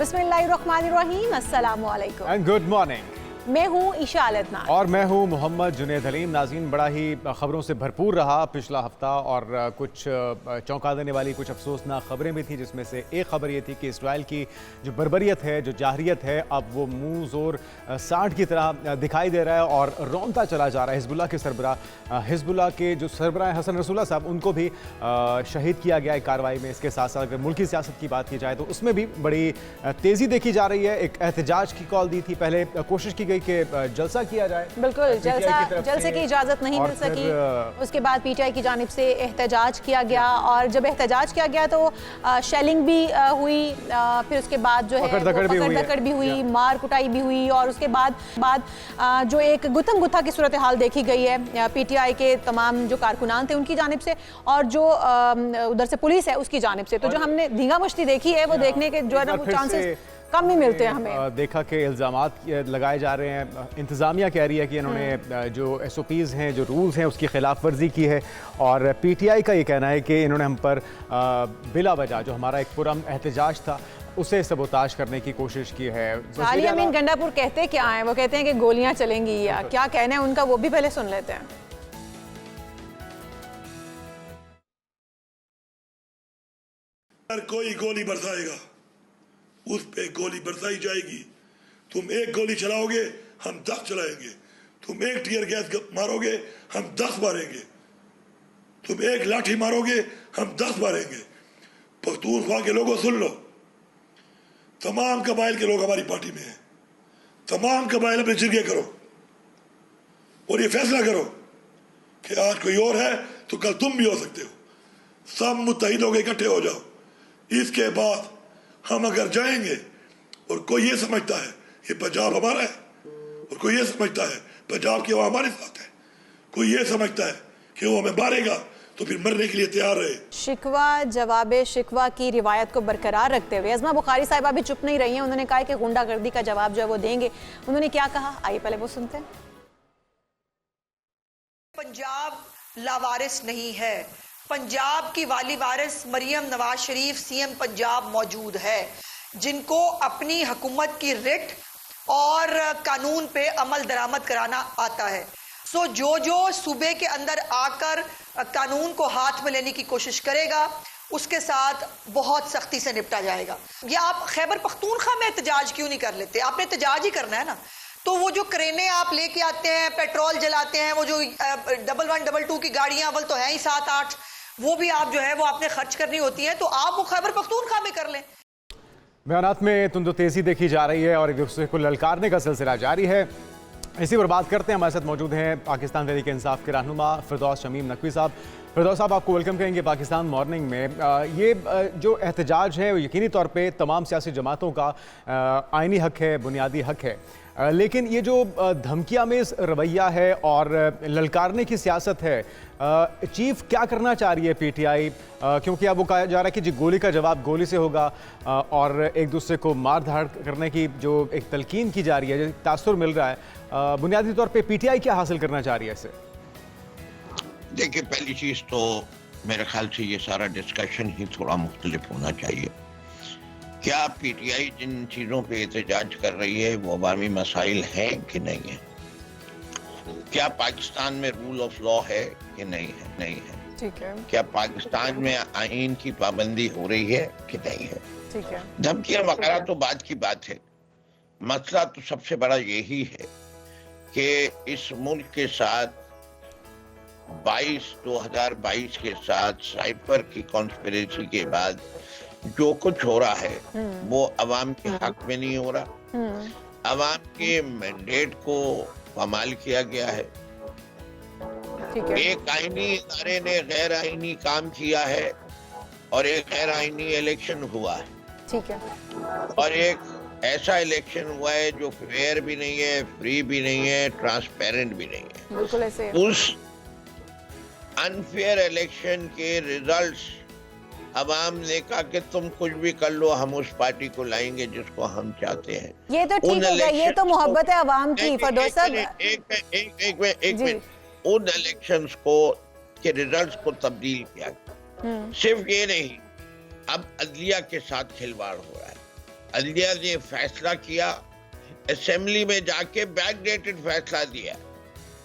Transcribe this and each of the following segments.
बिस्मिल्लाहिर्रहमानिर्रहीम, अस्सलामु अलैकुम एंड गुड मॉर्निंग। मैं हूँ ईशा अल्तनार और मैं हूँ मोहम्मद जुनैद हलीम। नाज़रीन, बड़ा ही ख़बरों से भरपूर रहा पिछला हफ्ता और कुछ चौंका देने वाली, कुछ अफसोसनाक ख़बरें भी थी, जिसमें से एक ख़बर ये थी कि इसराइल की जो बर्बरियत है, जो जाहरियत है, अब वो मुँह ज़ोर सांड की तरह दिखाई दे रहा है और रौंदता चला जा रहा है। हिज़्बुल्लाह के सरबराह, हिज़्बुल्लाह के जो सरबराह हसन रसूलुल्लाह साहब, उनको भी शहीद किया गया एक कार्रवाई में। इसके साथ साथ अगर मुल्की सियासत की बात की जाए तो उसमें भी बड़ी तेज़ी देखी जा रही है। एक एहतजाज की कॉल दी थी, पहले कोशिश की गई कि जलसा किया जाए, बिल्कुल जलसे की इजाज़त नहीं मिल सकी। उसके बाद पीटीआई की जानिब से एहतजाज किया गया और जब एहतजाज किया गया तो शेलिंग भी हुई, फिर उसके बाद जो है पकड़ भी हुई, मार कुटाई भी हुई और उसके बाद जो एक गुथम गुथा की सूरत हाल देखी गई है पीटीआई के तमाम जो कारकुनान थे उनकी जानिब से और जो उधर से पुलिस है उसकी जानिब से। तो जो हमने धींगा मुश्ती देखी है वो देखने के जो है ना वो चांसेस कम ही मिलते हैं हमें। देखा कि इल्ज़ामात लगाए जा रहे हैं, इंतज़ामिया कह रही है कि इन्होंने जो SOPs हैं, जो रूल्स हैं, उसकी खिलाफ वर्जी की है और पीटीआई का ये कहना है कि इन्होंने हम पर बिला वजह जो हमारा एक पुरअमन एहतजाज था उसे सबोताज करने की कोशिश की है। आली अमीन गंडापुर कहते क्या हैं? वो कहते हैं कि गोलियां चलेंगी, या क्या कहना है उनका वो भी पहले सुन लेते हैं। अगर कोई गोली बरसाएगा उस पे गोली बरसाई जाएगी। तुम एक गोली चलाओगे हम 10 चलाएंगे, तुम एक टीयर गैस मारोगे हम 10 मारेंगे, तुम एक लाठी मारोगे हम 10 मारेंगे। पख्तूनख्वा के लोगों सुन लो, तमाम कबाइल के लोग हमारी पार्टी में हैं। तमाम कबाइल अपने जिरगे करो और ये फैसला करो कि आज कोई और है तो कल तुम भी हो सकते हो। सब मुत्तहिद होकर इकट्ठे हो जाओ। इसके बाद हम अगर जाएंगे और कोई ये समझता है ये पंजाब हमारा है और कोई ये समझता है पंजाब की वो हमारे साथ है, कोई ये समझता है कि वो हमें मारेगा तो फिर मरने के लिए तैयार रहे। शिकवा जवाब शिकवा की रिवायत को बरकरार रखते हुए अज़मा बुखारी साहिबा भी चुप नहीं रही हैं। उन्होंने कहा कि गुंडागर्दी का जवाब जो है वो देंगे। उन्होंने क्या कहा, आइए पहले वो सुनते हैं। पंजाब लावारिस नहीं है, पंजाब की वाली वारिस मरियम नवाज शरीफ सीएम पंजाब मौजूद है, जिनको अपनी हुकूमत की रिट और कानून पे अमल दरामद कराना आता है। सो जो सूबे के अंदर आकर कानून को हाथ में लेने की कोशिश करेगा उसके साथ बहुत सख्ती से निपटा जाएगा। या आप खैबर पख्तूनख्वा में एहतजाज क्यों नहीं कर लेते? आपने एहतजाज ही करना है ना। तो वो जो क्रेनें आप लेके आते हैं, पेट्रोल जलाते हैं, वो जो 11 22 की गाड़ियां अव्वल तो हैं ही 7 8, वो भी आप जो है वो आपने खर्च करनी होती है, तो आप वो खैबर पख्तूनख्वा में कर लें। बयानात में तुंदो तेज़ी देखी जा रही है और एक दूसरे को ललकारने का सिलसिला जारी है। इसी पर बात करते हैं। हमारे साथ मौजूद हैं पाकिस्तान तहरीक इंसाफ के रहनुमा फ़िरदौस शमीम नकवी साहब। फ़िरदौस साहब, आपको वेलकम करेंगे पाकिस्तान मॉर्निंग में। ये जो एहतजाज है वो यकीनी तौर पे तमाम सियासी जमातों का आइनी हक है, बुनियादी हक है, लेकिन ये जो धमकिया में रवैया है और ललकारने की सियासत है, चीफ क्या करना चाह रही है पीटीआई? क्योंकि अब वो कहा जा रहा है कि जी गोली का जवाब गोली से होगा और एक दूसरे को मार धाड़ करने की जो एक तलकीन की जा रही है, जो तासुर मिल रहा है, बुनियादी तौर पे पीटीआई क्या हासिल करना चाह रही है इससे? देखिए, पहली चीज़ तो मेरे ख्याल से ये सारा डिस्कशन ही थोड़ा मुख्तलिफ होना चाहिए। क्या पीटीआई जिन चीज़ों पे एहतजाज कर रही है वो अवामी मसाइल हैं कि नहीं है? क्या पाकिस्तान में रूल ऑफ लॉ है कि नहीं है? नहीं है। ठीक है। क्या पाकिस्तान में आइन की पाबंदी हो रही है कि नहीं है? ठीक है। धमकियां वगैरह तो बाद की बात है। मसला तो सबसे बड़ा यही है कि इस मुल्क के साथ 2022 के साथ साइपर की कॉन्स्पिरेसी के बाद जो कुछ हो रहा है वो अवाम के हक में नहीं हो रहा। अवाम के मैंडेट को पामाल किया गया है। एक आईनी इदारे ने गैर आईनी काम किया है और एक गैर आईनी इलेक्शन हुआ है। ठीक है। और एक ऐसा इलेक्शन हुआ है जो फेयर भी नहीं है, फ्री भी नहीं है, ट्रांसपेरेंट भी नहीं है। बिल्कुल ऐसे। उस अनफेयर इलेक्शन के रिजल्ट्स अवाम ने कहा कि तुम कुछ भी कर लो, हम उस पार्टी को लाएंगे जिसको हम चाहते हैं। ये तो ठीक हो गया, ये तो मोहब्बत है अवाम की। फ़िरदौस साहब, एक मिनट, उन इलेक्शंस को के रिजल्ट्स को तब्दील किया। सिर्फ ये नहीं, अब अदलिया के साथ खिलवाड़ हो रहा है। अदलिया ने फैसला किया, असेंबली में जाके बैकडेटेड फैसला दिया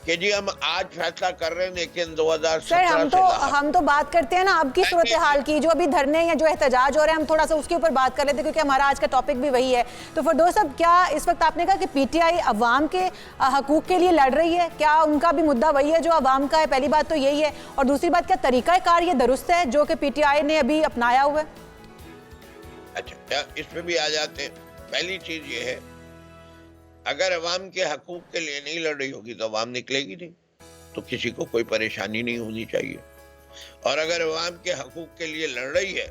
कि जी हम आज फैसला कर रहे हैं लेकिन 2017 सर हम तो बात करते हैं ना अब की सूरत हाल की, जो अभी धरने या जो एहतजाज हो रहे हैं हम थोड़ा सा उसके ऊपर बात कर लेते हैं क्योंकि हमारा आज का टॉपिक भी वही है। तो फिरदौस साहब, क्या इस वक्त आपने कहा कि पीटीआई अवाम के हकूक के लिए लड़ रही है, क्या उनका भी मुद्दा वही है जो अवाम का है? पहली बात तो यही है, और दूसरी बात, क्या तरीकाकार ये दुरुस्त है जो कि पीटीआई ने अभी अपनाया हुआ है? अच्छा, इसमें भी आ जाते हैं। पहली चीज ये है, अगर अवाम के हकूक के लिए नहीं लड़ रही होगी तो अवाम निकलेगी नहीं, तो किसी को कोई परेशानी नहीं होनी चाहिए। और अगर अवाम के हकूक के लिए लड़ रही है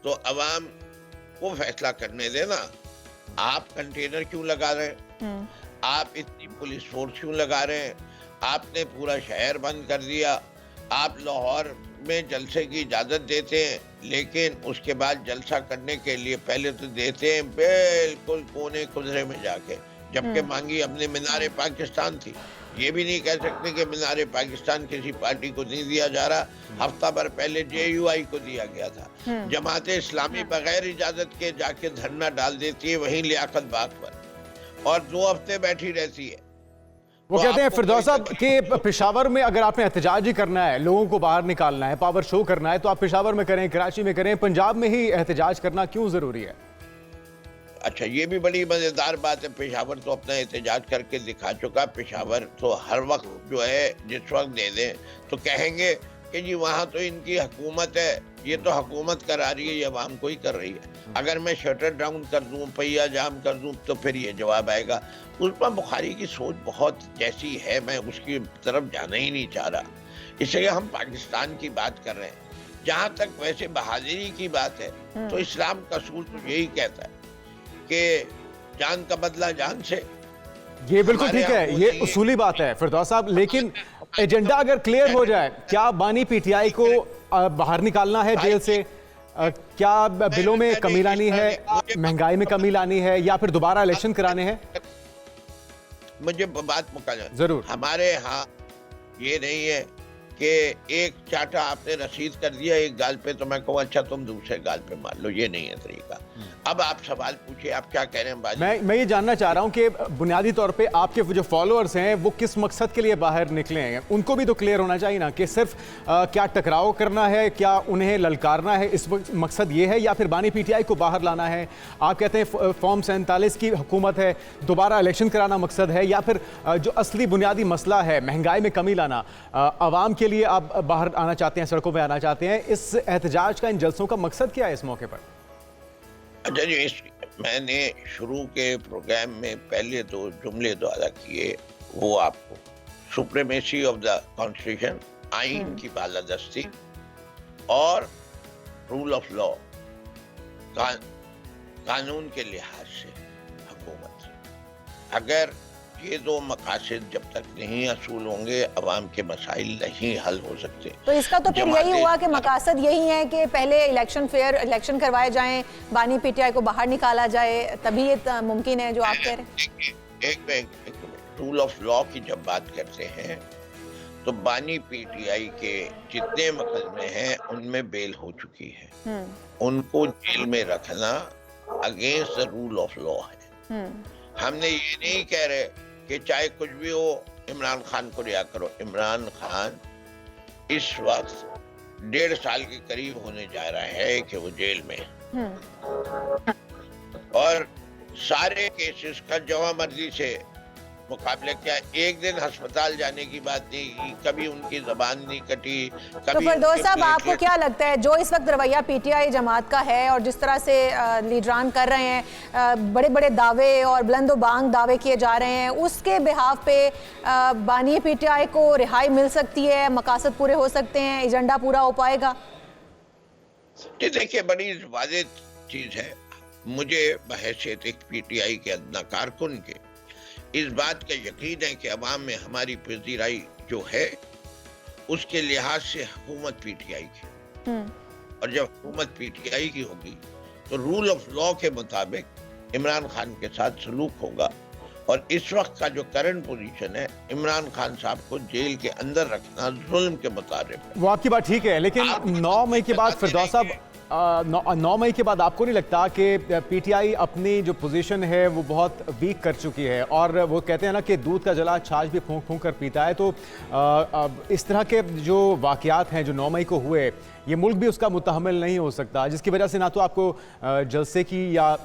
तो अवाम को फैसला करने देना। आप कंटेनर क्यों लगा रहे हैं? आप इतनी पुलिस फोर्स क्यों लगा रहे हैं? आपने पूरा शहर बंद कर दिया। आप लाहौर में जलसे की इजाजत देते हैं, लेकिन उसके बाद जलसा करने के लिए पहले तो देते हैं बिल्कुल कोने कुदरे में जाके, जबकि मांगी हमने मीनारे पाकिस्तान थी। ये भी नहीं कह सकते कि मीनारे पाकिस्तान किसी पार्टी को नहीं दिया जा रहा। हफ्ता भर पहले JUI को दिया गया था। जमाते इस्लामी बगैर इजाजत के जाके धरना डाल देती है वहीं लियाकत बाग पर, और 2 हफ्ते बैठी रहती है। वो तो कहते हैं फिरदौस साहब कि पेशावर में अगर आपने एहतजाज ही करना है, लोगों को बाहर निकालना है, पावर शो करना है, तो आप पेशावर में करें, कराची में करें, पंजाब में ही एहतजाज करना क्यों जरूरी है? अच्छा, ये भी बड़ी मजेदार बात है। पेशावर तो अपना एहतजाज करके दिखा चुका। पेशावर तो हर वक्त जो है, जिस वक्त दे दें तो कहेंगे कि जी वहाँ तो इनकी हुकूमत है, ये तो हुकूमत करा रही है, ये अवाम को ही कर रही है। अगर मैं शटर डाउन कर दूं, पहिया जाम कर दूं, तो फिर ये जवाब आएगा। उस्मान बुखारी की सोच बहुत जैसी है, मैं उसकी तरफ जाना ही नहीं चाह रहा। इसलिए हम पाकिस्तान की बात कर रहे हैं। जहाँ तक वैसे बहादुरी की बात है तो इस्लाम का असूल तो यही कहता है कि जान का बदला जान से। ये बिल्कुल ठीक है, ये उसूली बात है फिरदौस साहब, लेकिन एजेंडा अगर क्लियर हो जाए, क्या बानी पीटीआई को बाहर निकालना है जेल से? क्या बिलों में कमी लानी है, महंगाई में कमी लानी है, या फिर दोबारा इलेक्शन कराने हैं? मुझे बात मुका जाए जरूर। हमारे यहाँ ये नहीं है कि एक चाटा आपने रसीद कर दिया एक गाल पे तो मैं कहूँ अच्छा तुम दूसरे गाल पे मार लो, ये नहीं है तरीका। अब आप सवाल पूछिए, आप क्या कह रहे हैं बाजी? मैं ये जानना चाह रहा हूं कि बुनियादी तौर पे आपके जो फॉलोअर्स हैं वो किस मकसद के लिए बाहर निकले हैं, उनको भी तो क्लियर होना चाहिए ना कि सिर्फ क्या टकराव करना है, क्या उन्हें ललकारना है, इस मकसद ये है, या फिर बानी पीटीआई को बाहर लाना है? आप कहते हैं फॉर्म 47 की हुकूमत है, दोबारा इलेक्शन कराना मकसद है, या फिर जो असली बुनियादी मसला है महंगाई में कमी लाना, आवाम के लिए आप बाहर आना चाहते हैं, सड़कों में आना चाहते हैं? इस एहतजाज का, इन जलसों का मकसद क्या है इस मौके पर? अच्छा जी, मैंने शुरू के प्रोग्राम में पहले तो जुमले द्वारा किए, वो आपको सुप्रीमेसी ऑफ द कॉन्स्टिट्यूशन, आइन की बालादस्ती और रूल ऑफ लॉ, कानून के लिहाज से हुकूमत। अगर ये 2 मकासद जब तक नहीं असूल होंगे, अवाम के मसाइल नहीं हल हो सकते। तो इसका तो फिर यही हुआ कि मकासद यही है कि पहले इलेक्शन करवाए जाएं, बानी पीटीआई को बाहर निकाला जाए, तभी ये मुमकिन है जो आप कह रहे हैं। एक रूल ऑफ लॉ की जब बात करते हैं तो बानी पीटीआई के जितने मुकदमे हैं उनमें बेल हो चुकी है। उनको जेल में रखना against the rule of law है। हमने ये नहीं कह रहे कि चाहे कुछ भी हो इमरान खान को रिहा करो। इमरान खान इस वक्त 1.5 साल के करीब होने जा रहा है कि वो जेल में, और सारे केसेस का जवा मर्जी से मुकाबले किया। एक दिन अस्पताल जाने की बात नहीं की, कभी उनकी जबान नहीं कटी। तो फिरदौस साहब, आपको क्या लगता है जो इस वक्त रवैया पीटीआई जमात का है और जिस तरह से लीडरान कर रहे हैं, बड़े बड़े दावे और बुलंदो बांग दावे किए जा रहे हैं, उसके बिहाफ पे बानी पीटीआई को रिहाई मिल सकती है, मकासद पूरे हो सकते हैं, एजेंडा पूरा हो पाएगा? देखिए, बड़ी वाज़ेह चीज है। मुझे बहैसियत एक पीटीआई के अदना कारकुन के इस बात का यकीन है कि अवाम में हमारी पजीराई जो है उसके लिहाज से हुकूमत पीटीआई की, और जब हुकूमत पीटीआई की होगी तो रूल ऑफ लॉ के मुताबिक इमरान खान के साथ सलूक होगा। और इस वक्त का जो करंट पोजीशन है, इमरान खान साहब को जेल के अंदर रखना जुल्म के मुताबिक। वो आपकी बात ठीक है, लेकिन 9 मई के बाद फिरदौस साहब 9 मई के बाद आपको नहीं लगता कि पीटीआई अपनी जो पोजीशन है वो बहुत वीक कर चुकी है? और वो कहते हैं ना कि दूध का जला छाछ भी फूंक फूंक कर पीता है, तो इस तरह के जो वाकयात हैं जो 9 मई को हुए, ये मुल्क भी उसका मुतहम्मिल नहीं हो सकता, जिसकी वजह से ना तो आपको जलसे की या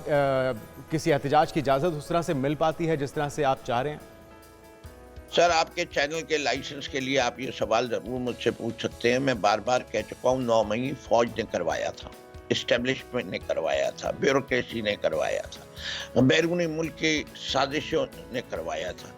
किसी एहतजाज की इजाज़त उस तरह से मिल पाती है जिस तरह से आप चाह रहे हैं। सर, आपके चैनल के लाइसेंस के लिए आप ये सवाल जरूर मुझसे पूछ सकते हैं। मैं बार बार कह चुका हूँ, 9 मई फौज ने करवाया था, इस्टेब्लिशमेंट ने करवाया था, ब्यूरोक्रेसी ने करवाया था, बैरूनी मुल्क की साजिशों ने करवाया था।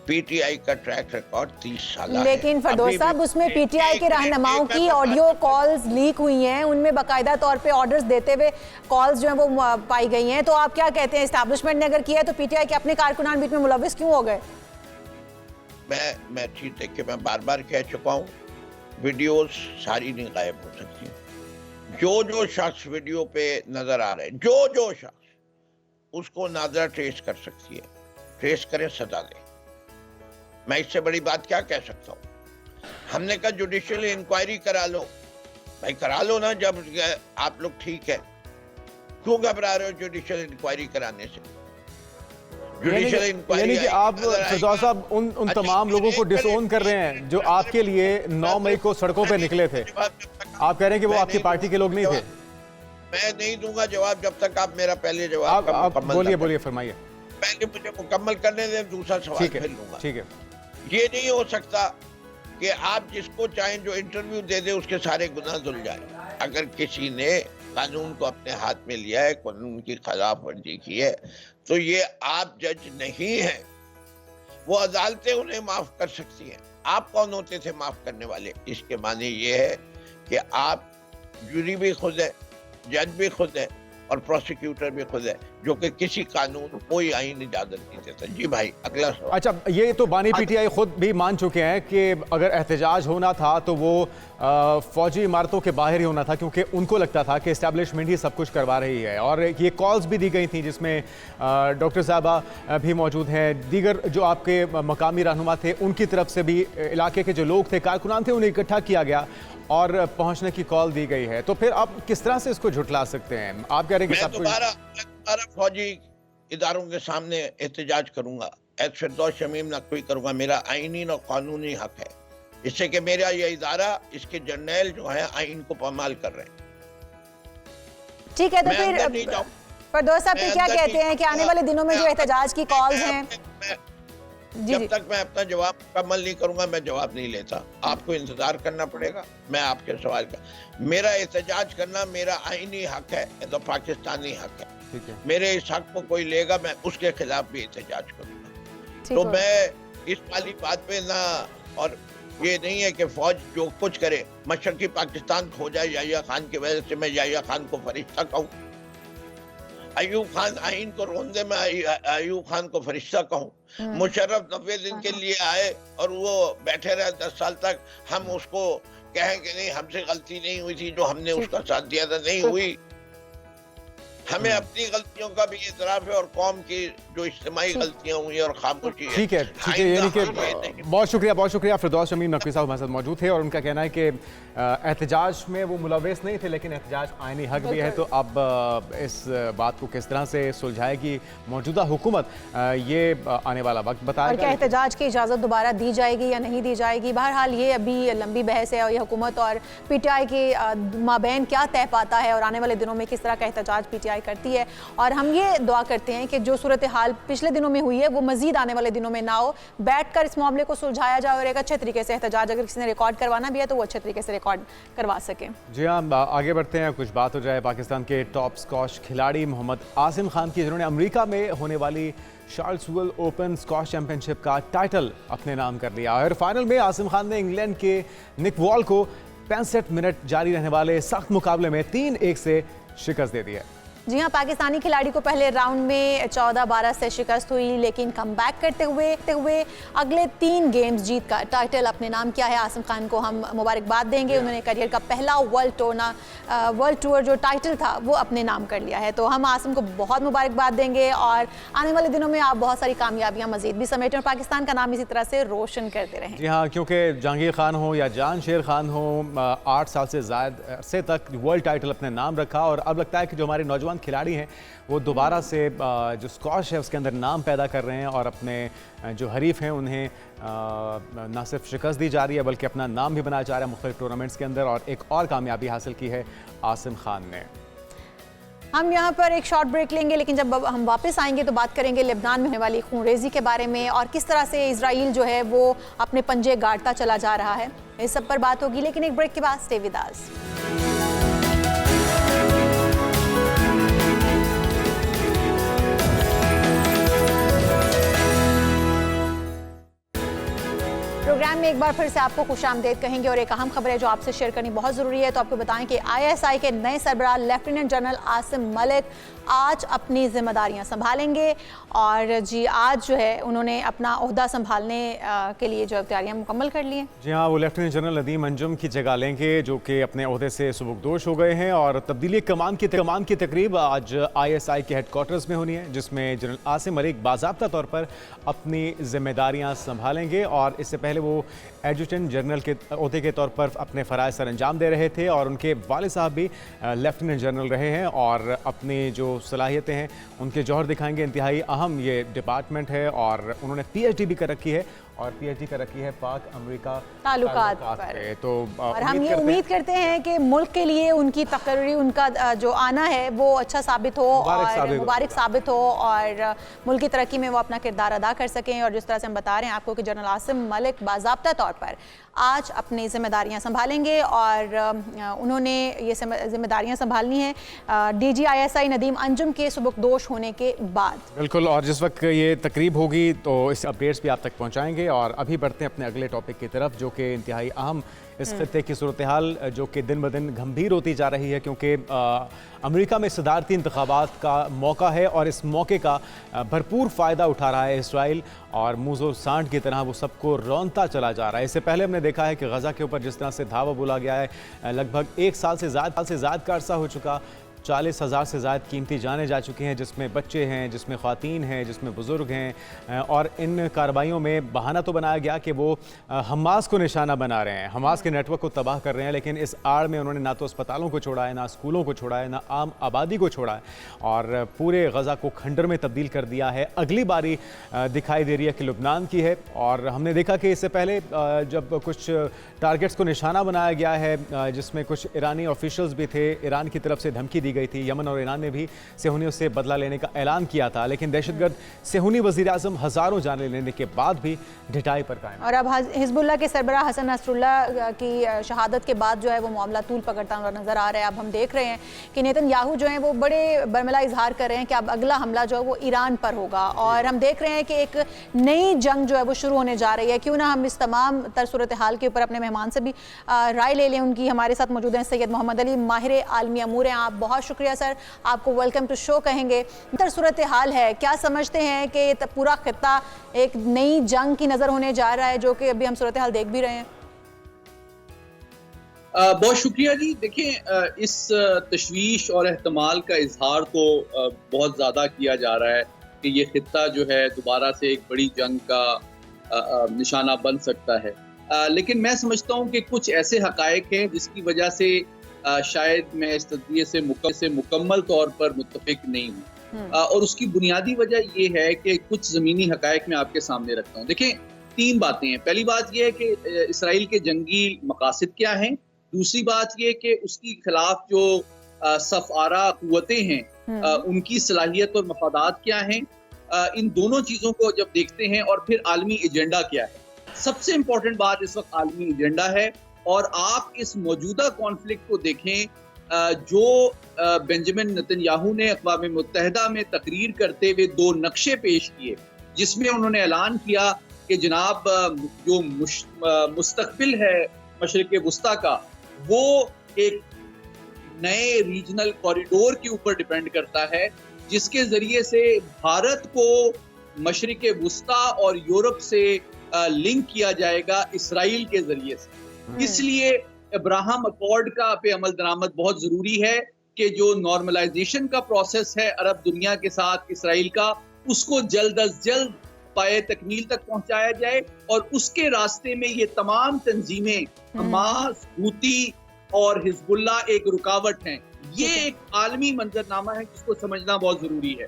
पीटीआई का ट्रैक रिकॉर्ड 30 साल है। लेकिन फरदौस साहब, उसमें पीटीआई के रहनुमाओं की ऑडियो कॉल्स लीक हुई हैं, उनमें बाकायदा तौर पे ऑर्डर्स देते हुए कॉल्स जो हैं वो पाई गई हैं। तो आप क्या कहते हैं, इस्टेब्लिशमेंट ने अगर किया है तो पीटीआई के अपने कारकुनान बीच में मुलविस क्यों हो गए? मैं चीज देखिए, मैं बार बार कह चुका हूँ, वीडियोस सारी नहीं गायब हो सकती। जो शख्स वीडियो पे नजर आ रहे हैं, जो शख्स, उसको नादरा ट्रेस कर सकती है, ट्रेस करें, सजा दे। मैं इससे बड़ी बात क्या कह सकता हूँ? हमने कहा जुडिशियल इंक्वायरी करा लो, भाई करा लो ना, जब आप लोग ठीक है, क्यों घबरा रहे हो जुडिशियल इंक्वायरी कराने से? जुडिशियल इंक्वायरी, यानी कि आप फरदौस साहब उन तमाम लोगों को डिसोन कर रहे हैं जो आपके लिए 9 मई को सड़कों पे निकले थे। आप कह रहे हैं कि वो आपकी पार्टी के लोग नहीं थे। मैं नहीं दूंगा जवाब जब तक आप मेरा पहले जवाब आप बोलिए, फरमाइए। पहले मुझे मुकम्मल करने दें, दूसरा सवाल फिर लूंगा। ठीक है। ये नहीं हो सकता कि आप जिसको चाहें जो इंटरव्यू दे दे उसके सारे गुनाह धुल जाए। अगर किसी ने कानून को अपने हाथ में लिया है, कानून की खिलाफ वर्जी की है, तो ये आप जज नहीं हैं, वो अदालतें उन्हें माफ कर सकती हैं। आप कौन होते थे माफ करने वाले? इसके माने ये है कि आप जूरी भी खुद है, जज भी खुद है और प्रोसिक्यूटर भी खुद है, जो कि किसी कानून, कोई आईन इजाजत नहीं देता। जी भाई, अगला सवाल। अच्छा, ये तो बानी पीटीआई खुद भी मान चुके हैं कि अगर एहतजाज होना था तो वो फौजी इमारतों के बाहर ही होना था, क्योंकि उनको लगता था कि एस्टेब्लिशमेंट ही सब कुछ करवा रही है। और ये कॉल्स भी दी गई थी जिसमें डॉक्टर साहबा भी मौजूद हैं, दीगर जो आपके मकामी रहनुमा थे उनकी तरफ से भी, इलाके के जो लोग थे, कारकुनान थे, उन्हें इकट्ठा किया गया और पहुंचने की कॉल दी गई है। तो फिर आप किस तरह से इसको झुठला सकते हैं? आप कह रहे हैं कि सब दोबारा फौजी इदारों के सामने एहतजाज करूंगा, एज फिरदौस शमीम नकवी करूंगा। मेरा आईनी और कानूनी हक है, इससे कि मेरा ये इदारा, इसके जर्नैल जो है आईन को पामाल कर रहे हैं। ठीक है, तो फिर फरदौस साहब क्या कहते हैं कि आने वाले दिनों में जो एहतजाज की कॉल्स हैं, जब तक मैं अपना जवाब मुकम्मल नहीं करूंगा, मैं जवाब नहीं लेता। आपको इंतजार करना पड़ेगा। मैं आपके सवाल का, मेरा एहतजाज करना मेरा आईनी हक है, तो पाकिस्तानी हक है। मेरे इस हक को कोई लेगा, मैं उसके खिलाफ भी एहतजाज करूंगा। तो मैं इस वाली बात पे ना, और ये नहीं है कि फौज जो कुछ करे, मशरकी पाकिस्तान खो जाए याहिया खान की वजह से, मैं याहिया खान को फरिश्ता कहूँ, अयूब खान आइन को रोंदे में अयूब खान को फरिश्ता कहूँ, मुशर्रफ 90 दिन के लिए आए और वो बैठे रहे 10 साल तक, हम उसको कहें कि नहीं हमसे गलती नहीं हुई थी, जो हमने उसका साथ दिया था, नहीं हुई। हमें अपनी गलतियों का भी इतराफ है और कौम की जो इज्तिमाई गलतियां हुई और खामोशी है। ठीक है, यानी कि बहुत शुक्रिया। फिरदौस शमीम नकवी साहब हमारे साथ मौजूद थे और उनका कहना है कि एहतजाज में वो मुलविस नहीं थे, लेकिन एहतजाज आईनी हक भी है। तो अब इस बात को किस तरह से सुलझाएगी मौजूदा हुकूमत, ये आने वाला वक्त बताएगा। और क्या एहतजाज की इजाज़त दोबारा दी जाएगी या नहीं दी जाएगी? बहरहाल ये अभी लंबी बहस है और ये हुकूमत और पीटीआई के माबैन क्या तय पाता है और आने वाले दिनों में किस तरह का एहतजाज पीटीआई करती है। और हम ये दुआ करते हैं कि जो सूरत हाल पिछले दिनों में हुई है वो मजीद आने वाले दिनों में ना हो, बैठकर इस मामले को सुलझाया जाए और एक अच्छे तरीके से एहतजाज, अगर किसी ने रिकॉर्ड करवाना भी है तो वो अच्छे तरीके से रिकॉर्ड करवा सके। जी हाँ, आगे बढ़ते हैं, कुछ बात हो जाए पाकिस्तान के टॉप स्कॉश खिलाड़ी मोहम्मद आसिम खान की, जिन्होंने अमेरिका में होने वाली चार्ल्सविल ओपन स्कॉश चैंपियनशिप का टाइटल अपने नाम कर लिया। और फाइनल में आसिम खान ने इंग्लैंड के निक वॉल को 65 मिनट जारी रहने वाले सख्त मुकाबले में 3-1 से शिकस्त दे दी है। जी हाँ, पाकिस्तानी खिलाड़ी को पहले राउंड में 14-12 से शिकस्त हुई, लेकिन कमबैक करते हुए अगले 3 गेम्स जीत का टाइटल अपने नाम किया है। आसिम खान को हम मुबारकबाद देंगे, उन्होंने करियर का पहला वर्ल्ड टूर जो टाइटल था वो अपने नाम कर लिया है। तो हम आसिम को बहुत मुबारकबाद देंगे और आने वाले दिनों में आप बहुत सारी कामयाबियां मजीद भी समेटें और पाकिस्तान का नाम इसी तरह से रोशन करते रहें। जी हाँ, क्योंकि जहांगीर खान हो या जान शेर खान हो, 8 साल से ज़्यादा अरसे तक वर्ल्ड टाइटल अपने नाम रखा और अब लगता है कि जो हमारे नौजवान खिलाड़ी हैं वो दोबारा से जो स्क्वॉश है उसके अंदर नाम पैदा कर रहे हैं और अपने जो हरीफ हैं उन्हें ना सिर्फ शिकस्त दी जा रही है बल्कि अपना नाम भी बनाया जा रहा है मुख्तलिफ टूर्नामेंट्स के अंदर। और एक और कामयाबी हासिल की है आसिम खान ने। हम यहाँ पर एक शॉर्ट ब्रेक लेंगे, लेकिन जब हम वापस आएंगे तो बात करेंगे लेबनान में होने वाली खूनरेजी के बारे में और किस तरह से इजराइल जो है वो अपने पंजे गाड़ता चला जा रहा है। इस सब पर बात होगी, लेकिन एक ब्रेक के बाद स्टे विद अस। प्रोग्राम में एक बार फिर से आपको खुशामदीद कहेंगे और एक अहम खबर है जो आपसे शेयर करनी बहुत ज़रूरी है। तो आपको बताएं कि आईएसआई के नए सरबराह लेफ्टिनेंट जनरल आसिम मलिक आज अपनी जिम्मेदारियां संभालेंगे और जी आज जो है उन्होंने अपना ओहदा संभालने के लिए जो तैयारियां मुकम्मल कर ली हैं। जी हाँ, वो लेफ्टिनेंट जनरल नदीम अंजुम की जगह लेंगे जो कि अपने ओहदे से सुबुकदोश हो गए हैं और तब्दीली कमान की तकरीब आज आईएसआई के हेडक्वार्टर्स में होनी है, जिसमें जनरल आसिम मलिक बाज़ाब्ता तौर पर अपनी जिम्मेदारियां संभालेंगे। और इससे पहले वो एडजुटेंट जनरल के ओहदे के तौर पर अपने फ़राइज़ सर अंजाम दे रहे थे और उनके वालिद साहब भी लेफ्टिनेंट जनरल रहे हैं और अपनी जो सलाहियतें हैं उनके जौहर दिखाएंगे। इंतहाई अहम ये डिपार्टमेंट है और उन्होंने पीएचडी भी कर रखी है और पीएचडी कर रखी है पाक अमेरिका ताल्लुकात पे। तो और हम ये उम्मीद करते हैं कि मुल्क के लिए उनकी तकरीर, उनका जो आना है वो अच्छा साबित हो और मुबारक साबित हो और मुल्क की तरक्की में वो अपना किरदार अदा कर सकें। और जिस तरह से हम बता रहे हैं आपको कि जनरल आसिम मलिक बाज़ाब्ता तौर पर आज अपनी जिम्मेदारियां संभालेंगे और उन्होंने ये जिम्मेदारियां संभालनी है DGISI नदीम अंजुम के सुबुकदोश होने के बाद। बिल्कुल, और जिस वक्त ये तकरीब होगी तो इस अपडेट्स भी आप तक पहुंचाएंगे। और अभी बढ़ते हैं अपने अगले टॉपिक की तरफ जो कि इंतहाई अहम इस खत्ते की सूरत हाल जो कि दिन ब दिन गंभीर होती जा रही है, क्योंकि अमेरिका में सदारती इंतखाबात का मौका है और इस मौके का भरपूर फ़ायदा उठा रहा है इसराइल और मूज़ो सांड की तरह वो सबको रौंदता चला जा रहा है। इससे पहले हमने देखा है कि गज़ा के ऊपर जिस तरह से धावा बोला गया है, लगभग 1 साल से ज़्यादा का अरसा हो चुका, 40,000 से ज़्यादा कीमती जानें जा चुकी हैं, जिसमें बच्चे हैं, जिसमें ख़वातीन हैं, जिसमें बुज़ुर्ग हैं। और इन कार्रवाइयों में बहाना तो बनाया गया कि वो हमास को निशाना बना रहे हैं, हमास के नेटवर्क को तबाह कर रहे हैं, लेकिन इस आड़ में उन्होंने ना तो अस्पतालों को छोड़ा है, ना स्कूलों को छोड़ा है, ना आम आबादी को छोड़ा है और पूरे गज़ा को खंडर में तब्दील कर दिया है। अगली बारी दिखाई दे रही है कि लुबनान की है और हमने देखा कि इससे पहले जब कुछ टारगेट्स को निशाना बनाया गया है जिसमें कुछ ईरानी ऑफिशियल्स भी थे, ईरान की तरफ से धमकी दी गई थी। यमन और ईरान ने भी सेहूनियों से बदला लेने का ऐलान किया था, लेकिन दहशतगर्द सेहूनी वज़ीर आज़म हज़ारों जानें लेने के बाद भी ढिठाई पर कायम। और अब हिज़्बुल्लाह के सरबराह हसन नसरुल्लाह की शहादत के बाद जो है वो मामला तूल पकड़ता हुआ नजर आ रहा है। अब हम देख रहे हैं कि नेतन्याहू जो है वो बड़े बरमला इजहार कर रहे हैं कि अब अगला हमला जो है वो ईरान पर होगा और हम देख रहे हैं कि एक नई जंग जो है वो शुरू होने जा रही है। क्यों ना हम इस तमाम तर सूरत हाल के ऊपर अपने मेहमान से भी राय ले लें। उनकी हमारे साथ मौजूद हैं सैयद मोहम्मद अली, माहिर आलमी अमूर हैं। आप बहुत शुक्रिया सर, आपको वेलकम टू शो कहेंगे। तर सूरत हाल है, क्या समझते हैं कि पूरा खित्ता एक नई जंग की नज़र होने जा रहा है जो कि अभी हम सूरत हाल देख भी रहे हैं? बहुत शुक्रिया जी। देखिए, इस तशवीश और एहतमाल का इजहार तो बहुत ज़्यादा किया जा रहा है कि ये खित्ता जो है दोबारा से एक बड़ी जंग का निशाना बन सकता है, लेकिन मैं समझता हूँ कि कुछ ऐसे हकायक हैं जिसकी वजह से शायद मैं इस तजज़िये से मुकम्मल तौर पर मुत्तफिक नहीं हूँ। और उसकी बुनियादी वजह ये है कि कुछ ज़मीनी हकायक मैं आपके सामने रखता हूँ। देखिए, 3 बातें हैं। पहली बात यह है कि इसराइल के जंगी मकासद क्या हैं। दूसरी बात यह कि उसके खिलाफ जो सफ़ारा क़ुव्वतें हैं उनकी सलाहियत और मफादात क्या हैं। इन दोनों चीज़ों को जब देखते हैं और फिर आलमी एजेंडा क्या है, सबसे इम्पोर्टेंट बात इस वक्त आलमी एजेंडा है। और आप इस मौजूदा कॉन्फ्लिक्ट को देखें जो बेंजामिन नेतन्याहू ने अक़वाम मुत्तहिदा में तकरीर करते हुए 2 नक्शे पेश किए, जिसमें उन्होंने ऐलान किया कि जनाब जो मुस्तक़बिल है मशरिक़ वुस्ता का, वो एक नए रीजनल कॉरिडोर के ऊपर डिपेंड करता है, जिसके जरिए से भारत को मशरिक वुस्ता और यूरोप से लिंक किया जाएगा इसराइल के जरिए से। इसलिए अब्राहम अकॉर्ड का पे अमल दरामद बहुत जरूरी है कि जो नॉर्मलाइजेशन का प्रोसेस है अरब दुनिया के साथ इसराइल का, उसको जल्द अज जल्द पाए तकमील तक पहुंचाया जाए और उसके रास्ते में ये तमाम तंजीमें हमास, हूती और हिजबुल्ला एक रुकावट हैं। ये एक आलमी मंजरनामा है जिसको समझना बहुत जरूरी है।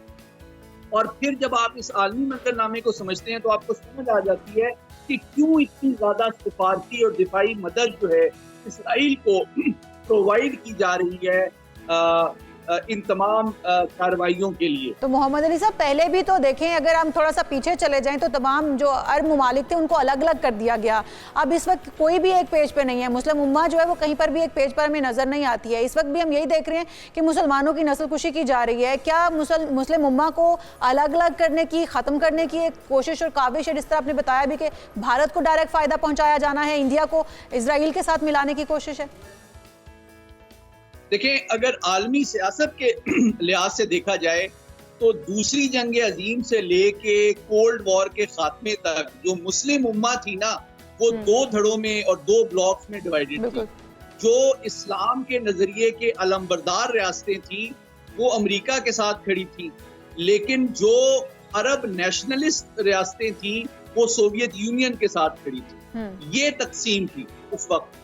और फिर जब आप इस आलमी मंजरनामे को समझते हैं तो आपको समझ आ जाती है कि क्यों इतनी ज्यादा सिफारती और दिफाई मदद जो है इसराइल को प्रोवाइड की जा रही है इन तमाम कार्रवाइयों के लिए। तो मोहम्मद अली साहब, पहले भी तो देखें, अगर हम थोड़ा सा पीछे चले जाएं तो तमाम जो अरब ममालिक थे उनको अलग अलग कर दिया गया। अब इस वक्त कोई भी एक पेज पे नहीं है, मुस्लिम उम्मा जो है वो कहीं पर भी एक पेज पर हमें नजर नहीं आती है। इस वक्त भी हम यही देख रहे हैं कि मुसलमानों की नस्लकुशी की जा रही है। क्या मुस्लिम उम्मा को अलग अलग करने की, ख़त्म करने की एक कोशिश और काविश है? जिस तरह आपने बताया भी कि भारत को डायरेक्ट फ़ायदा पहुँचाया जाना है, इंडिया को इजराइल के साथ मिलाने की कोशिश है। देखें, अगर आलमी सियासत के लिहाज से देखा जाए तो दूसरी जंग अजीम से लेके कोल्ड वॉर के खात्मे तक जो मुस्लिम उम्मा थी ना, वो दो धड़ों में और दो ब्लॉक्स में डिवाइडेड थी। जो इस्लाम के नजरिए के अलमबरदार रियासतें थी वो अमेरिका के साथ खड़ी थी, लेकिन जो अरब नेशनलिस्ट रियासतें थी वो सोवियत यूनियन के साथ खड़ी थी। ये तकसीम थी उस वक्त।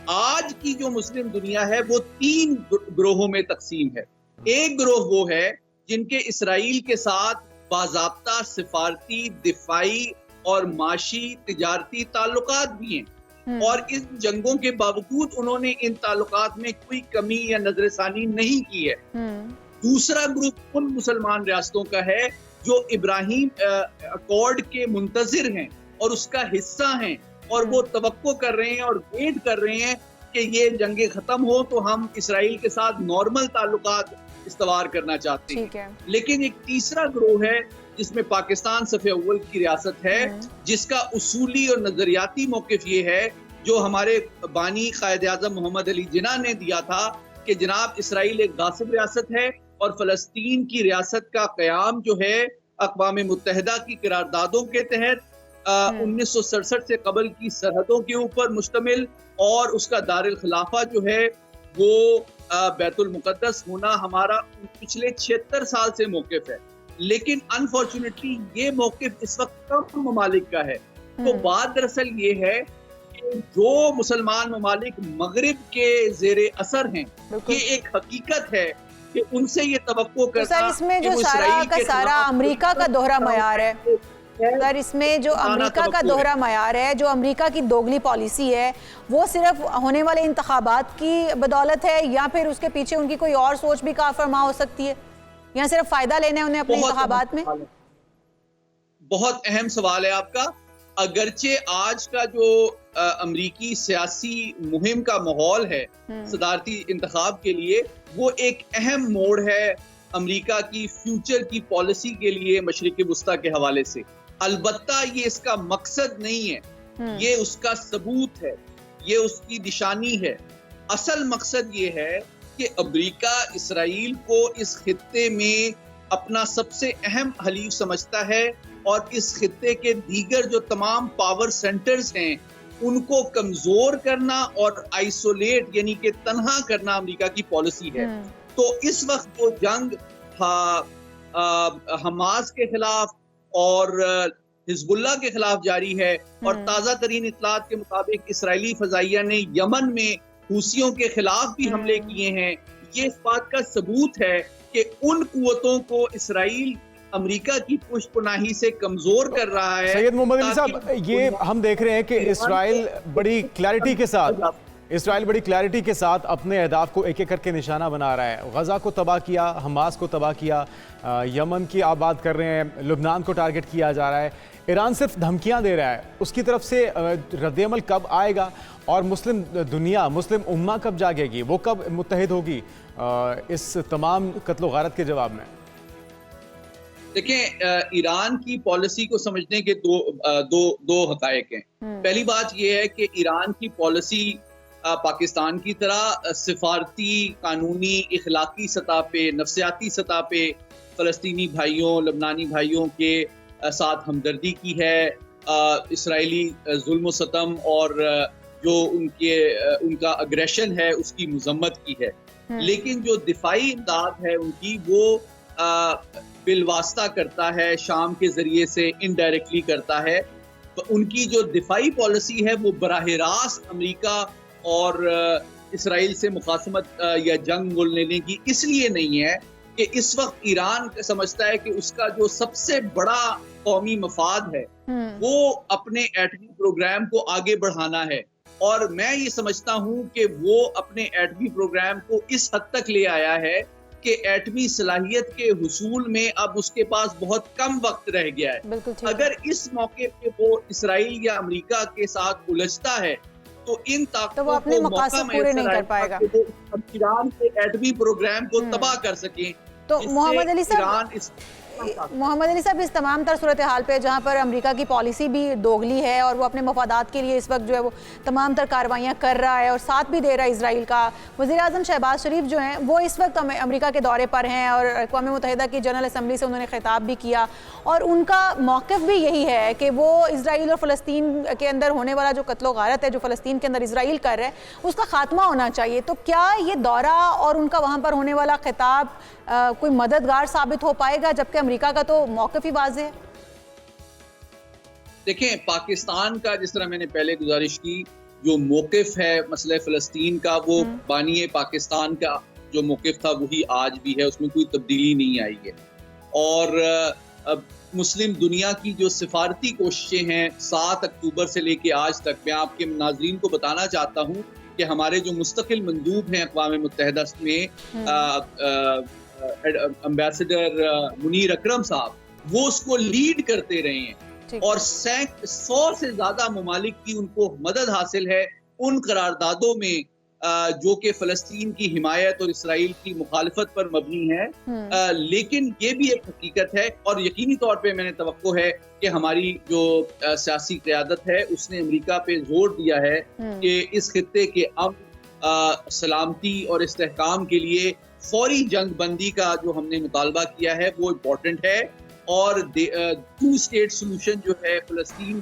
आज की जो मुस्लिम दुनिया है वो तीन ग्रोहों में तकसीम है। एक ग्रोह वो है जिनके इसराइल के साथ बाज़ाब्ता सिफारती, दिफाई और माशी तिजारती ताल्लुकात भी हैं, और इन जंगों के बावजूद उन्होंने इन ताल्लुकात में कोई कमी या नजरसानी नहीं की है। दूसरा ग्रुप उन मुसलमान रियासतों का है जो इब्राहिम अकॉर्ड के मुंतजिर हैं और उसका हिस्सा हैं, और वो तवक्को कर रहे हैं और वेट कर रहे हैं कि ये जंगे खत्म हो तो हम इसराइल के साथ नॉर्मल ताल्लुकात इस्तवार करना चाहते हैं। लेकिन एक तीसरा ग्रोह है जिसमें पाकिस्तान सफ़े अव्वल की रियासत है, जिसका उसूली और नजरियाती मौक़िफ़ ये है जो हमारे बानी कायद आज़म मोहम्मद अली जिन्ना ने दिया था कि जनाब इसराइल एक गासिब रियासत है और फ़लस्तीन की रियासत का क़याम जो है अक़वाम मुत्तहिदा की करारदादों के तहत 1967 से कबल की सरहदों के ऊपर मुश्तमिल, और उसका दारुल खिलाफा जो है वो बैतुल मुक़द्दस होना हमारा पिछले 76 साल से मौक़िफ़ है। लेकिन अनफॉर्चुनेटली ये मौक़िफ़ इस वक्त कम ममालिक का है। तो बात दरअसल ये है कि जो मुसलमान ममालिक मगरिब के ज़ेरे असर हैं, ये एक हकीकत है कि उनसे ये तवक्को करना। तो इसमें जो सारा का सारा अमेरिका का दोहरा मयार है सर, इसमें जो अमेरिका का दोहरा मयार है, जो अमेरिका की दोगली पॉलिसी है, वो सिर्फ होने वाले इंतखाबात की बदौलत है या फिर उसके पीछे उनकी कोई और सोच भी कार फरमा हो सकती है, या सिर्फ फायदा लेना है उन्हें अपने इंतखाबात में? बहुत अहम सवाल है आपका। अगरचे आज का जो अमरीकी सियासी मुहिम का माहौल है सदारती इंतखाब के लिए, वो एक अहम मोड़ है अमरीका की फ्यूचर की पॉलिसी के लिए मशरिक़ वुस्ता के हवाले से। अलबत्ता ये इसका मकसद नहीं है, ये उसका सबूत है, ये उसकी निशानी है। असल मकसद ये है कि अमेरिका इसराइल को इस खित्ते में अपना सबसे अहम हलीफ समझता है और इस खित्ते के दीगर जो तमाम पावर सेंटर्स हैं उनको कमजोर करना और आइसोलेट यानी कि तन्हा करना अमेरिका की पॉलिसी है। तो इस वक्त जो जंग हमास के खिलाफ और हिजबुल्ला के खिलाफ जारी है, और ताज़ा तरीन इत्तलात के मुताबिक इसराइली फजाइया ने यमन में हूसियों के खिलाफ भी हमले किए हैं, ये इस बात का सबूत है कि उन कुव्वतों को इसराइल अमेरिका की पुष्पनाही से कमजोर कर रहा है। सैयद मोहम्मद अली साहब, ये हम देख रहे हैं कि इसराइल बड़ी क्लैरिटी के साथ अपने अहदाफ को एक एक करके निशाना बना रहा है। गजा को तबाह किया, हमास को तबाह किया, यमन की आप बात कर रहे हैं, लुबनान को टारगेट किया जा रहा है। ईरान सिर्फ धमकियां दे रहा है, उसकी तरफ से रद्द-ए-अमल कब आएगा और मुस्लिम दुनिया, मुस्लिम उम्मा कब जागेगी, वो कब मुत्तहिद होगी इस तमाम कत्ल गारत के जवाब में? देखें, ईरान की पॉलिसी को समझने के दो हकायक हैं। पहली बात यह है कि ईरान की पॉलिसी पाकिस्तान की तरह सिफारती, कानूनी, इखलाकी सतह पे, नफ्सियाती सतह पे फ़लस्तीनी भाइयों, लबनानी भाइयों के साथ हमदर्दी की है। इसराइली जुल्म सितम और जो उनका अग्रेशन है उसकी मजम्मत की है। लेकिन जो दिफाई इमदाद है उनकी, वो बिलवास्ता करता है, शाम के जरिए से इनडायरेक्टली करता है। तो उनकी जो दिफाई पॉलिसी है वो बराह रास्त अमेरिका और इसराइल से मुखासमत या जंग मोल लेने की इसलिए नहीं है कि इस वक्त ईरान समझता है कि उसका जो सबसे बड़ा कौमी मफाद है वो अपने एटमी प्रोग्राम को आगे बढ़ाना है। और मैं ये समझता हूँ कि वो अपने एटमी प्रोग्राम को इस हद तक ले आया है कि एटमी सलाहियत के हुसूल में अब उसके पास बहुत कम वक्त रह गया है। अगर इस मौके पे वो इसराइल या अमेरिका के साथ उलझता है तो इन ताकतों वो अपने को मकासद मौका पूरे नहीं कर पाएगा कि वो ईरान के एटमी प्रोग्राम को तबाह कर सकें। तो मोहम्मद अली साहब, इस तमाम तर सूरत हाल पे जहाँ पर अमेरिका की पॉलिसी भी दोगली है और वो अपने मफादात के लिए इस वक्त जो है वो तमाम तर कार्रवाइयाँ कर रहा है और साथ भी दे रहा है इसराइल का, वज़ीर-ए-आज़म शहबाज शरीफ जो हैं वो इस वक्त अमेरिका के दौरे पर हैं और अक़वाम मुत्तहिदा की जनरल असम्बली से उन्होंने खिताब भी किया और उनका मौक़िफ़ भी यही है कि वो इसराइल और फ़लस्तीन के अंदर होने वाला जो कत्लो गारत है जो फ़लस्तीन के अंदर इसराइल कर रहा है उसका ख़ात्मा होना चाहिए। तो क्या ये दौरा और उनका वहाँ पर होने वाला खिताब कोई मददगार साबित हो पाएगा, जबकि अमेरिका का तो मौक़िफ़ ही वाज़ेह है? देखें, पाकिस्तान का जिस तरह मैंने पहले गुजारिश की, जो मौक़िफ़ है मसले फ़लस्तीन का, वो बानिए पाकिस्तान का जो मौक़िफ़ था वही आज भी है, उसमें कोई तब्दीली नहीं आई है। और मुस्लिम दुनिया की जो सिफारती कोशिशें हैं 7 अक्टूबर से लेके आज तक, मैं आपके नाज़रीन को बताना चाहता हूँ कि हमारे जो मुस्तकिल मंदूब हैं अक़वाम मुत्तहिदा में एम्बेसडर मुनीर अकरम साहब, वो उसको लीड करते रहे हैं और 100 से ज्यादा ममालिक की उनको मदद हासिल है उन करारदादों में जो कि फ़लस्तीन की हिमायत और इसराइल की मुखालफत पर मबनी है। लेकिन ये भी एक हकीकत है और यकीनी तौर पे मैंने तवक्को है कि हमारी जो सियासी क़यादत है उसने अमेरिका पे जोर दिया है कि इस खित्ते के सलामती और इस्तेहकाम के लिए फौरी जंग बंदी का जो हमने मुतालबा किया है वो इम्पोर्टेंट है। और 2 स्टेट सोल्यूशन जो है फ़लस्तीन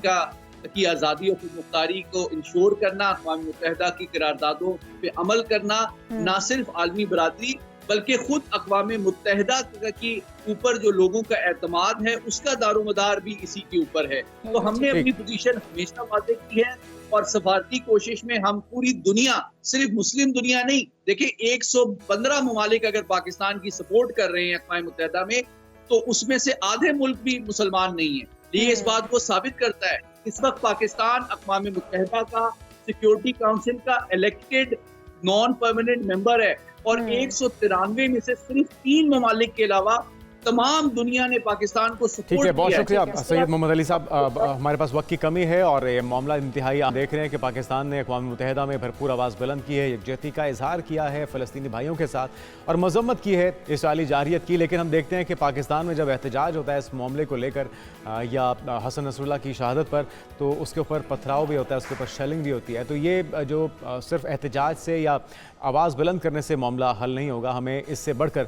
की आज़ादी और मुख्तारी को इंश्योर करना, अक़वाम मुत्तहिदा की करारदादों पे अमल करना, ना सिर्फ आलमी बरादरी बल्कि खुद अक़वाम मुत्तहिदा की ऊपर जो लोगों का एतमाद है उसका दारोमदार भी इसी के ऊपर है। तो हमने अपनी पोजीशन हमेशा वाज़ेह की है और सफारती कोशिश में हम पूरी दुनिया, सिर्फ मुस्लिम दुनिया नहीं, देखिए 115 ममालिक अगर पाकिस्तान की सपोर्ट कर रहे हैं अक़वाम मुत्तहिदा में तो उसमें से आधे मुल्क भी मुसलमान नहीं है। ये इस बात को साबित करता है इस वक्त पाकिस्तान अक़वाम मुत्तहिदा का सिक्योरिटी काउंसिल का इलेक्टेड नॉन परमानेंट मेंबर है और 193 में से सिर्फ 3 ममालिक के अलावा तमाम दुनिया ने पाकिस्तान को सपोर्ट किया। ठीक है, बहुत शुक्रिया सैयद मोहम्मद अली साहब। हमारे पास वक्त की कमी है और ये मामला इंतहाई आप देख रहे हैं कि पाकिस्तान ने अक़वाम मुत्तहिदा में भरपूर आवाज़ बुलंद की है, यकजहती का इजहार किया है फ़लस्तीनी भाइयों के साथ और मज़म्मत की है इसराइली जारहियत की। लेकिन हम देखते हैं कि पाकिस्तान में जब एहतजाज होता है इस मामले को लेकर या हसन नसरुल्लाह की शहादत पर, तो उसके ऊपर पथराव भी होता है, उसके ऊपर शेलिंग भी होती है। तो ये जो सिर्फ एहतजाज से या आवाज़ बुलंद करने से मामला हल नहीं होगा, हमें इससे बढ़कर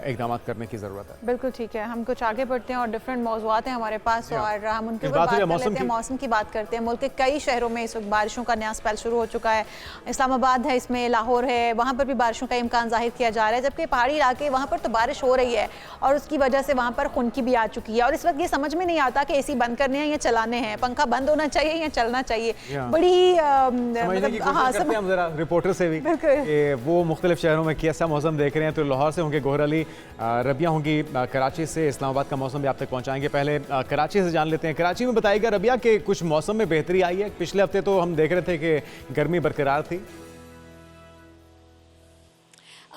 इक़दाम करने की ज़रूरत है। बिल्कुल ठीक है, हम कुछ आगे बढ़ते हैं और डिफरेंट मौज़ूआत हैं हमारे पास और हम उनके ऊपर बात कर लेते हैं। मौसम की बात करते हैं। मुल्क के कई शहरों में इस वक्त बारिशों का नया स्पेल शुरू हो चुका है। इस्लामाबाद है, इसमें लाहौर है, वहाँ पर भी बारिशों का इम्कान जाहिर किया जा रहा है, जबकि पहाड़ी इलाके वहाँ पर तो बारिश हो रही है और उसकी वजह से वहाँ पर खुनकी भी आ चुकी है। और इस वक्त ये समझ में नहीं आता कि एसी बंद करने हैं या चलाने हैं, पंखा बंद होना चाहिए या चलना चाहिए। बड़ी रिपोर्टर से भी वो मुख्तलिफ शहरों में कैसा मौसम देख रहे हैं। तो लाहौर से होंगे गोहर अली, रबिया होंगी कराची से, इस्लामाबाद का मौसम भी आप तक पहुंचाएंगे। पहले कराची से जान लेते हैं। कराची में बताइएगा रबिया कि कुछ मौसम में बेहतरी आई है? पिछले हफ्ते तो हम देख रहे थे कि गर्मी बरकरार थी।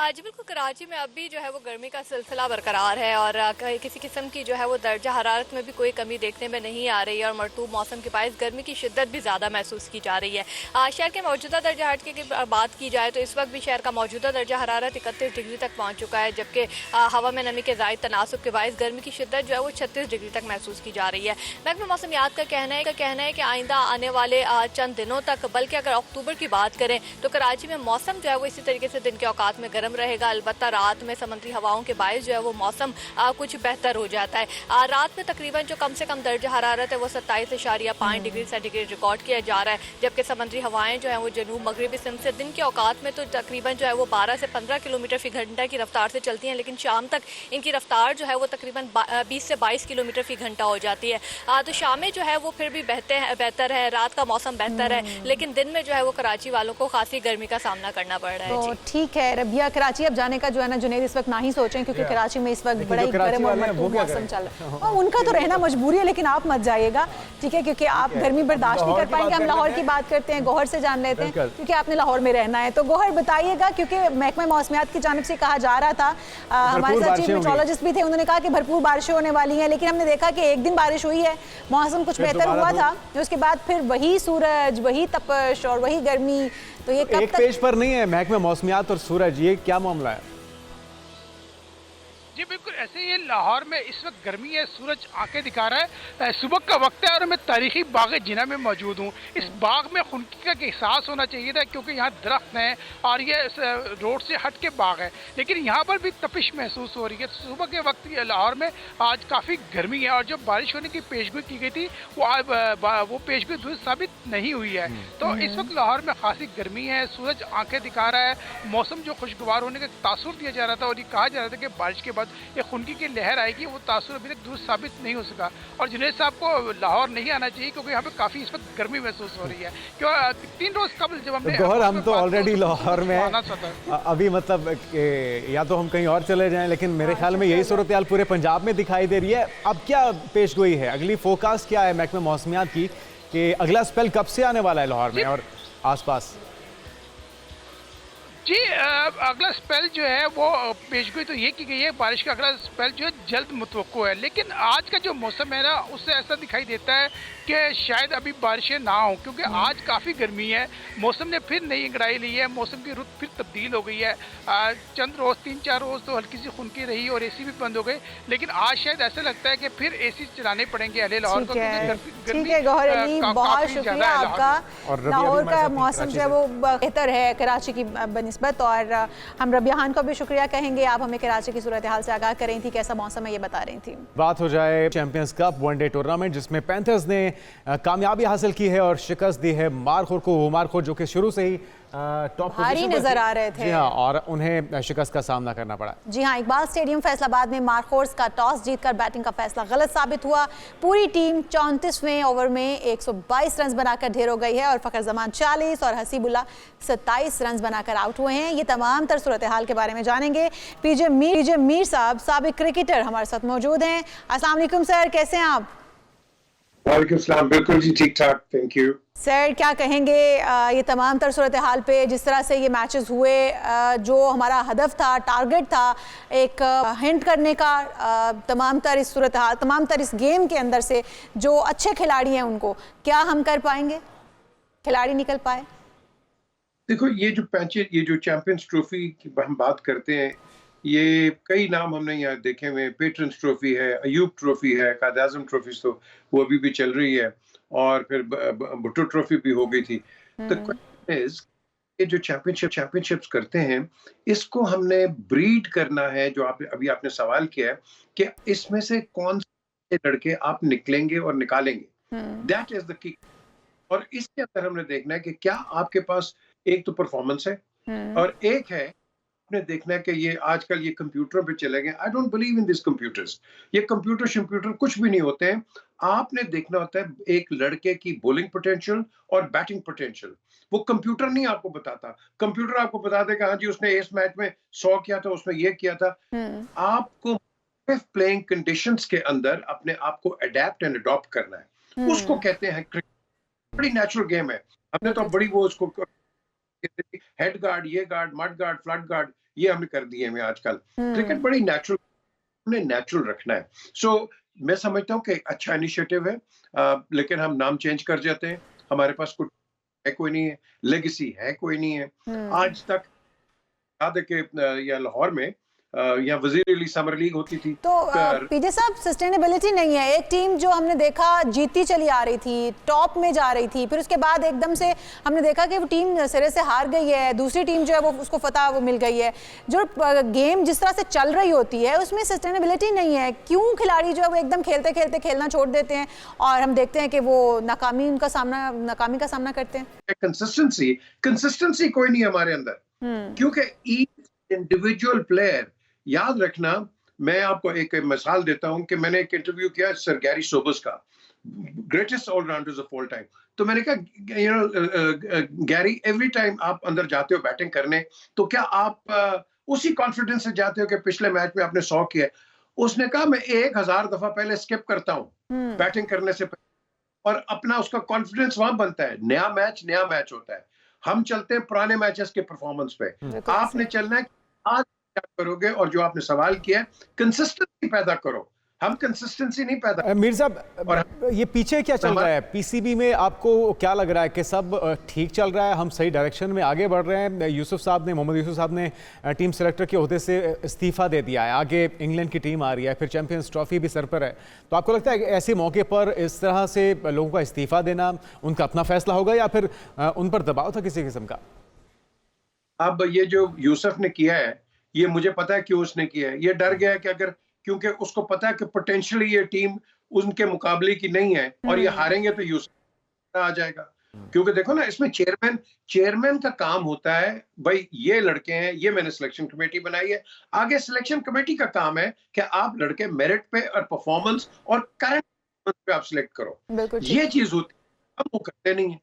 जी बिल्कुल, कराची में अभी जो है वो गर्मी का सिलसिला बरकरार है और किसी किस्म की जो है वो दर्जा हरारत में भी कोई कमी देखने में नहीं आ रही है और मरतूब मौसम के बायस गर्मी की शिद्दत भी ज़्यादा महसूस की जा रही है। शहर के मौजूदा दर्जा हरारत की बात की जाए तो इस वक्त भी शहर का मौजूदा दर्जा हरारत 31 डिग्री तक पहुँच चुका है, जबकि हवा में नमी के ज़ायद तनासुब के बायस गर्मी की शिद्दत जो है वो 36 डिग्री तक महसूस की जा रही है। महकमा मौसमियात का कहना है कि आइंदा आने वाले चंद दिनों तक, बल्कि अगर अक्टूबर की बात करें तो कराची में मौसम जो है वो इसी तरीके से दिन के औकात में गर्म रहेगा। अलबत्ता रात में समुद्री हवाओं के बायस जो है वो मौसम कुछ बेहतर हो जाता है। रात में तकरीबन जो कम से कम दर्जा हरारत है वो 27.5 डिग्री सेंटीग्रेड रिकॉर्ड किया जा रहा है, जबकि समुद्री हवाएं जो है वो जनूब मगरबी सिंध से दिन के औकात में तो तकरीबन जो है वो 12 से 15 किलोमीटर फी घंटा की रफ्तार से चलती हैं, लेकिन शाम तक इनकी रफ्तार जो है वो तकरीबन 20 से 22 किलोमीटर फी घंटा हो जाती है। तो शामें जो है वो फिर भी बेहतर है, रात का मौसम बेहतर है, लेकिन दिन में जो है वो कराची वालों को खासी गर्मी का सामना करना पड़ रहा है। तो ठीक है रबिया, कराची अब जाने का जो है ना जुनैद इस वक्त ना ही सोचें, क्योंकि कराची में इस वक्त बड़ा ही गर्म और मरतूब मौसम चल रहा है। उनका तो रहना मजबूरी है, लेकिन आप मत जाइएगा, ठीक है, क्योंकि आप गर्मी बर्दाश्त नहीं कर पाएंगे। हम लाहौर की बात करते हैं, गौहर से जान लेते हैं, क्योंकि आपने लाहौर में रहना है। तो गौहर बताइएगा, क्योंकि महकमा मौसमियात की जानिब से कहा जा रहा था, हमारे साथ चीफ मेट्रोलॉजिस्ट भी थे, उन्होंने कहा कि भरपूर बारिशें होने वाली हैं, लेकिन हमने देखा कि एक दिन बारिश हुई है, मौसम कुछ बेहतर हुआ था, उसके बाद फिर वही सूरज, वही तपश और वही गर्मी। तो ये कब एक पेज पर नहीं है महकमा मौसमियात और सूरज, ये क्या मामला है? जी बिल्कुल ऐसे ही लाहौर में इस वक्त गर्मी है, सूरज आंखें दिखा रहा है। सुबह का वक्त है और मैं तारीखी बाग जिना में मौजूद हूँ। इस बाग में खुनकी का एहसास होना चाहिए था, क्योंकि यहाँ दरख्त हैं और ये रोड से हट के बाग है, लेकिन यहाँ पर भी तपिश महसूस हो रही है। सुबह के वक्त लाहौर में आज काफ़ी गर्मी है और जो बारिश होने की पेशगोई की गई थी वो पेशगोई दुरुस्त साबित नहीं हुई है। तो इस वक्त लाहौर में खासी गर्मी है, सूरज आंखें दिखा रहा है, मौसम जो खुशगवार होने का तासुर दिया जा रहा था और ये कहा जा रहा था कि बारिश के बाद ये खुनकी की लहर आएगी, वो तासुर अभी तक दुरुस्त साबित नहीं हो सका। और जुनैद साहब को लाहौर नहीं आना चाहिए, क्योंकि यहाँ पे काफ़ी इस वक्त गर्मी महसूस हो रही है। क्यों 3 रोज़ कबल जब हमने गौहर, हम तो ऑलरेडी लाहौर में अभी, मतलब या तो हम कहीं और चले जाएं, लेकिन मेरे ख्याल में यही सूरत हाल पूरे पंजाब में दिखाई दे रही है। अब क्या पेशगोई है, अगली फोकास्ट क्या है महकमा मौसमियात की, कि अगला स्पेल कब से आने वाला है लाहौर में और आसपास? जी अगला स्पेल जो है वो पेशगोई तो ये की गई है, बारिश का अगला स्पेल जो है जल्द मुतवक्को है, लेकिन आज का जो मौसम है ना उससे ऐसा दिखाई देता है कि शायद अभी बारिशें ना हो, क्योंकि आज काफ़ी गर्मी है, मौसम ने फिर नई अंगड़ाई ली है, मौसम की रुत फिर तब्दील हो गई है। चंद रोज़ 3-4 रोज़ तो हल्की सी खुनकी रही और एसी भी बंद हो गए, लेकिन आज शायद ऐसा लगता है कि फिर एसी चलाने पड़ेंगे अहले लाहौर को। ठीक है गौहर अली, बहुत शुक्रिया आपका। लाहौर का मौसम जो है वो बेहतर है कराची की बनिस्बत, और हम रबिया खान को भी शुक्रिया कहेंगे, आप हमें कराची की सूरत हाल से आगाह कर रही थी, कैसा मौसम है ये बता रही थी। बात हो जाए चैंपियंस कप वनडे टूर्नामेंट, जिसमें पैंथर्स ने कामयाबी हासिल की है और शिकस्त दी है मारखोर को। वो मारखोर जो कि शुरू से ही टॉप भारी नजर आ रहे थे। जी हाँ, और उन्हें शिकस्त का सामना करना पड़ा। जी हाँ, इकबाल स्टेडियम फैसलाबाद में मारखोर्स का टॉस जीतकर बैटिंग का फैसला गलत साबित हुआ। पूरी टीम 34वें ओवर में 122 रन बनाकर ढेर हो गई है और फखर जमान 40 और हसीबुल्ला 27 रन बनाकर आउट हुए हैं। ये तमाम तर सूरत हाल के बारे में जानेंगे। पीजे मीर साहब, साबिक क्रिकेटर, हमारे साथ मौजूद हैं। अस्सलाम वालेकुम सर, कैसे हैं आप? वालेकुम सलाम, बिल्कुल जी ठीक ठाक, थैंक यू। सर क्या कहेंगे ये तमाम तर सूरत हाल पे, जिस तरह से ये मैचेस हुए, जो हमारा हदफ था, टारगेट था एक हिंट करने का, तमाम तर इस सूरत हाल, तमाम तर इस गेम के अंदर से जो अच्छे खिलाड़ी हैं उनको क्या हम कर पाएंगे, खिलाड़ी निकल पाए? देखो ये जो चैंपियंस ट्रॉफी की हम बात करते हैं, ये कई नाम हमने यहाँ देखे हुए, पेट्रन्स ट्रॉफी है, अयूब ट्रॉफी है, कायद-ए-आज़म ट्रॉफी तो वो अभी भी चल रही है, और फिर भुट्टो ट्रॉफी भी हो गई थी। तो क्वेश्चन इज, ये जो चैंपियनशिप्स करते हैं, इसको हमने ब्रीड करना है, जो आपने सवाल किया है कि इसमें से कौन से लड़के आप निकलेंगे और निकालेंगे, दैट इज द की। और इसके अंदर हमने देखना है कि क्या आपके पास एक तो परफॉर्मेंस है, और एक है आपने देखना है कि ये आजकल ये कंप्यूटर पे चले गए। I don't believe in this computers, ये कंप्यूटर कुछ भी नहीं होते हैं। आपने देखना होता है एक लड़के की बॉलिंग पोटेंशियल और बैटिंग पोटेंशियल, वो कंप्यूटर नहीं आपको बताता। कंप्यूटर आपको बता देगा हाँ जी उसने इस मैच में 100 किया था, उसने ये किया था। आपको प्लेइंग कंडीशंस के अंदर अपने आप को अडेप्ट एंड अडॉप्ट करना है, उसको कहते हैं क्रिकेट। बड़ी नेचुरल गेम है। हमने तो बड़ी वो उसको हेड गार्ड, ये guard, mud guard, flood guard, ये हमने कर दिए हैं आजकल। क्रिकेट बड़ी नेचुरल, हमने नेचुरल रखना है। सो मैं समझता हूँ कि एक अच्छा इनिशिएटिव है, लेकिन हम नाम चेंज कर जाते हैं। हमारे पास कुछ है कोई नहीं है, लेगेसी है कोई नहीं है। आज तक याद है कि या लाहौर में यहाँ वजीर अली समर लीग होती थी। तो पीजे साहब, सस्टेनेबिलिटी नहीं है। एक टीम जो हमने देखा जीतती चली आ रही थी, टॉप में जा रही थी, फिर उसके बाद एकदम से हमने देखा कि वो टीम सिरे से हार गई है, दूसरी टीम जो है वो उसको फतह वो मिल गई है। जो गेम जिस तरह से चल रही होती है उसमें सस्टेनेबिलिटी नहीं है। क्यों खिलाड़ी जो है वो एकदम खेलते खेलते खेलना छोड़ देते हैं और हम देखते हैं कि वो नाकामी का सामना करते हैं। कंसिस्टेंसी कोई नहीं है हमारे अंदर, क्योंकि ईच इंडिविजुअल प्लेयर, याद रखना, मैं आपको एक मिसाल देता हूं कि मैंने एक इंटरव्यू किया सर गैरी सोबर्स का, greatest allrounders of all time. तो मैंने कहा you know Gary, every time आप अंदर जाते हो बैटिंग करने, तो क्या आप उसी कॉन्फिडेंस से जाते हो कि पिछले मैच में आपने 100 किया? उसने कहा मैं 1000 दफा पहले स्किप करता हूं बैटिंग करने से पहले, और अपना उसका कॉन्फिडेंस वहां बनता है। नया मैच होता है। हम चलते हैं पुराने मैचेस के परफॉर्मेंस पे, आपने चलना है आज क्या करोगे। और जो आपने सवाल किया, कंसिस्टेंसी पैदा करो। हम कंसिस्टेंसी नहीं पैदा। मीर साहब, ये पीछे क्या चल रहा है पीसीबी में? आपको क्या लग रहा है कि सब ठीक चल रहा है, हम सही डायरेक्शन में आगे बढ़ रहे हैं? मोहम्मद यूसुफ साहब ने टीम सेलेक्टर के ओहदे से इस्तीफा दे दिया है, आगे इंग्लैंड की टीम आ रही है, फिर चैंपियंस ट्रॉफी भी सर पर है। तो आपको लगता है कि ऐसे मौके पर इस तरह से लोगों का इस्तीफा देना उनका अपना फैसला होगा या फिर उन पर दबाव था किसी किस्म का? अब ये जो यूसुफ ने किया है, ये मुझे पता है क्यों उसने किया है। ये डर गया है कि अगर, क्योंकि उसको पता है कि पोटेंशियली ये टीम उनके मुकाबले की नहीं है और ये हारेंगे तो यूसुफ आ जाएगा। क्योंकि देखो ना, इसमें चेयरमैन का काम होता है, भाई ये लड़के हैं, ये मैंने सिलेक्शन कमेटी बनाई है। आगे सिलेक्शन कमेटी का काम है कि आप लड़के मेरिट पे और परफॉर्मेंस और करंट पे आप सिलेक्ट करो। ये चीज होती है, अब वो करते नहीं है।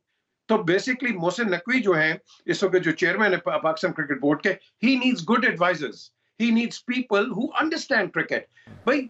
तो बेसिकली मोहसिन नकवी जो है इस वक्त जो चेयरमैन है पाकिस्तान क्रिकेट बोर्ड के, he needs good advisers, he needs people who understand cricket. भाई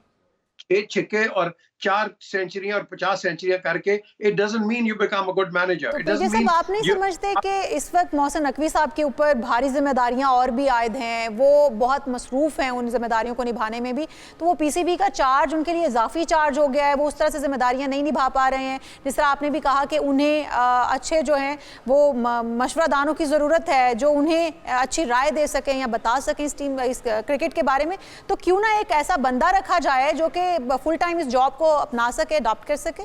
6 छक्के और 4 सेंचुरियां और 50 सेंचुरियां करके it doesn't mean you become a good manager. It doesn't mean आप नहीं समझते कि इस वक्त मोहसिन नकवी साहब के ऊपर भारी जिम्मेदारियां और भी आयद हैं, वो बहुत मसरूफ हैं उन जिम्मेदारियों को निभाने में भी, तो वो पीसीबी का चार्ज उनके लिए इजाफी चार्ज हो गया है, वो उस तरह से जिम्मेदारियां नहीं निभा पा रहे हैं। जिस तरह आपने भी कहा कि उन्हें अच्छे जो हैं वो मशवरादानों की ज़रूरत है जो उन्हें अच्छी राय दे सकें या बता सकें इस क्रिकेट के बारे में। तो क्यों ना एक ऐसा बंदा रखा जाए जो कि फुल टाइम इस जॉब को अपना सके, अडॉप्ट कर सके।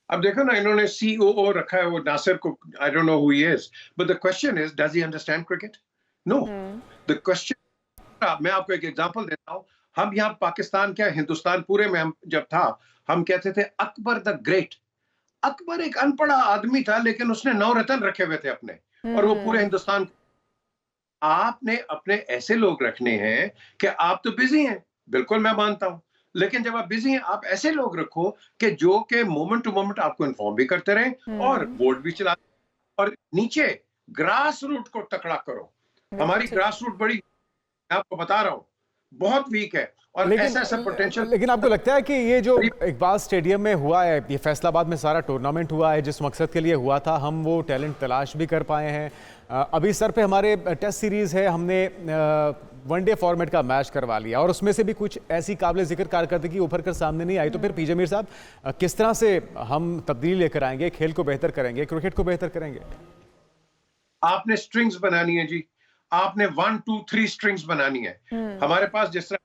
अब देखो ना, इन्होंने COO रखा है, वो नासिर को, I don't know who he is, but the question is does he understand cricket? No. The question, मैं आपको एक एग्जांपल देता हूं। हम यहाँ पाकिस्तान क्या हिंदुस्तान पूरे में हम जब था, हम कहते थे अकबर द ग्रेट। अकबर एक अनपढ़ा आदमी था, लेकिन उसने 9 रतन रखे हुए थे अपने, और वो पूरे हिंदुस्तान। आपने अपने ऐसे लोग रखने हैं कि आप तो बिजी हैं, बिल्कुल मैं मानता हूं, लेकिन जब आप बिजी हैं आप ऐसे लोग रखो कि जो के मोमेंट टू मोमेंट आपको इन्फॉर्म भी करते रहें और बोर्ड भी चला, और नीचे ग्रास रूट को तकड़ा करो। हमारी ग्रास रूट बड़ी, मैं आपको बता रहा हूं, बहुत वीक है और ऐसा पोटेंशियल। लेकिन आपको लगता है कि ये जो इकबाल स्टेडियम में हुआ है, ये फैसलाबाद में सारा टूर्नामेंट हुआ है, जिस मकसद के लिए हुआ था, हम वो टैलेंट तलाश भी कर पाए हैं? अभी सर पे हमारे टेस्ट सीरीज है, हमने वनडे फॉर्मेट का मैच करवा लिया और उसमें से भी कुछ ऐसी काबिल जिक्र कारकर्दगी उभर कर सामने नहीं आई। तो फिर पीजे मीर साहब, किस तरह से हम तब्दीली लेकर आएंगे, खेल को बेहतर करेंगे, क्रिकेट को बेहतर करेंगे? आपने स्ट्रिंग्स बनानी है जी, आपने 1 2 3 स्ट्रिंग्स बनानी है। हमारे पास जिस तरह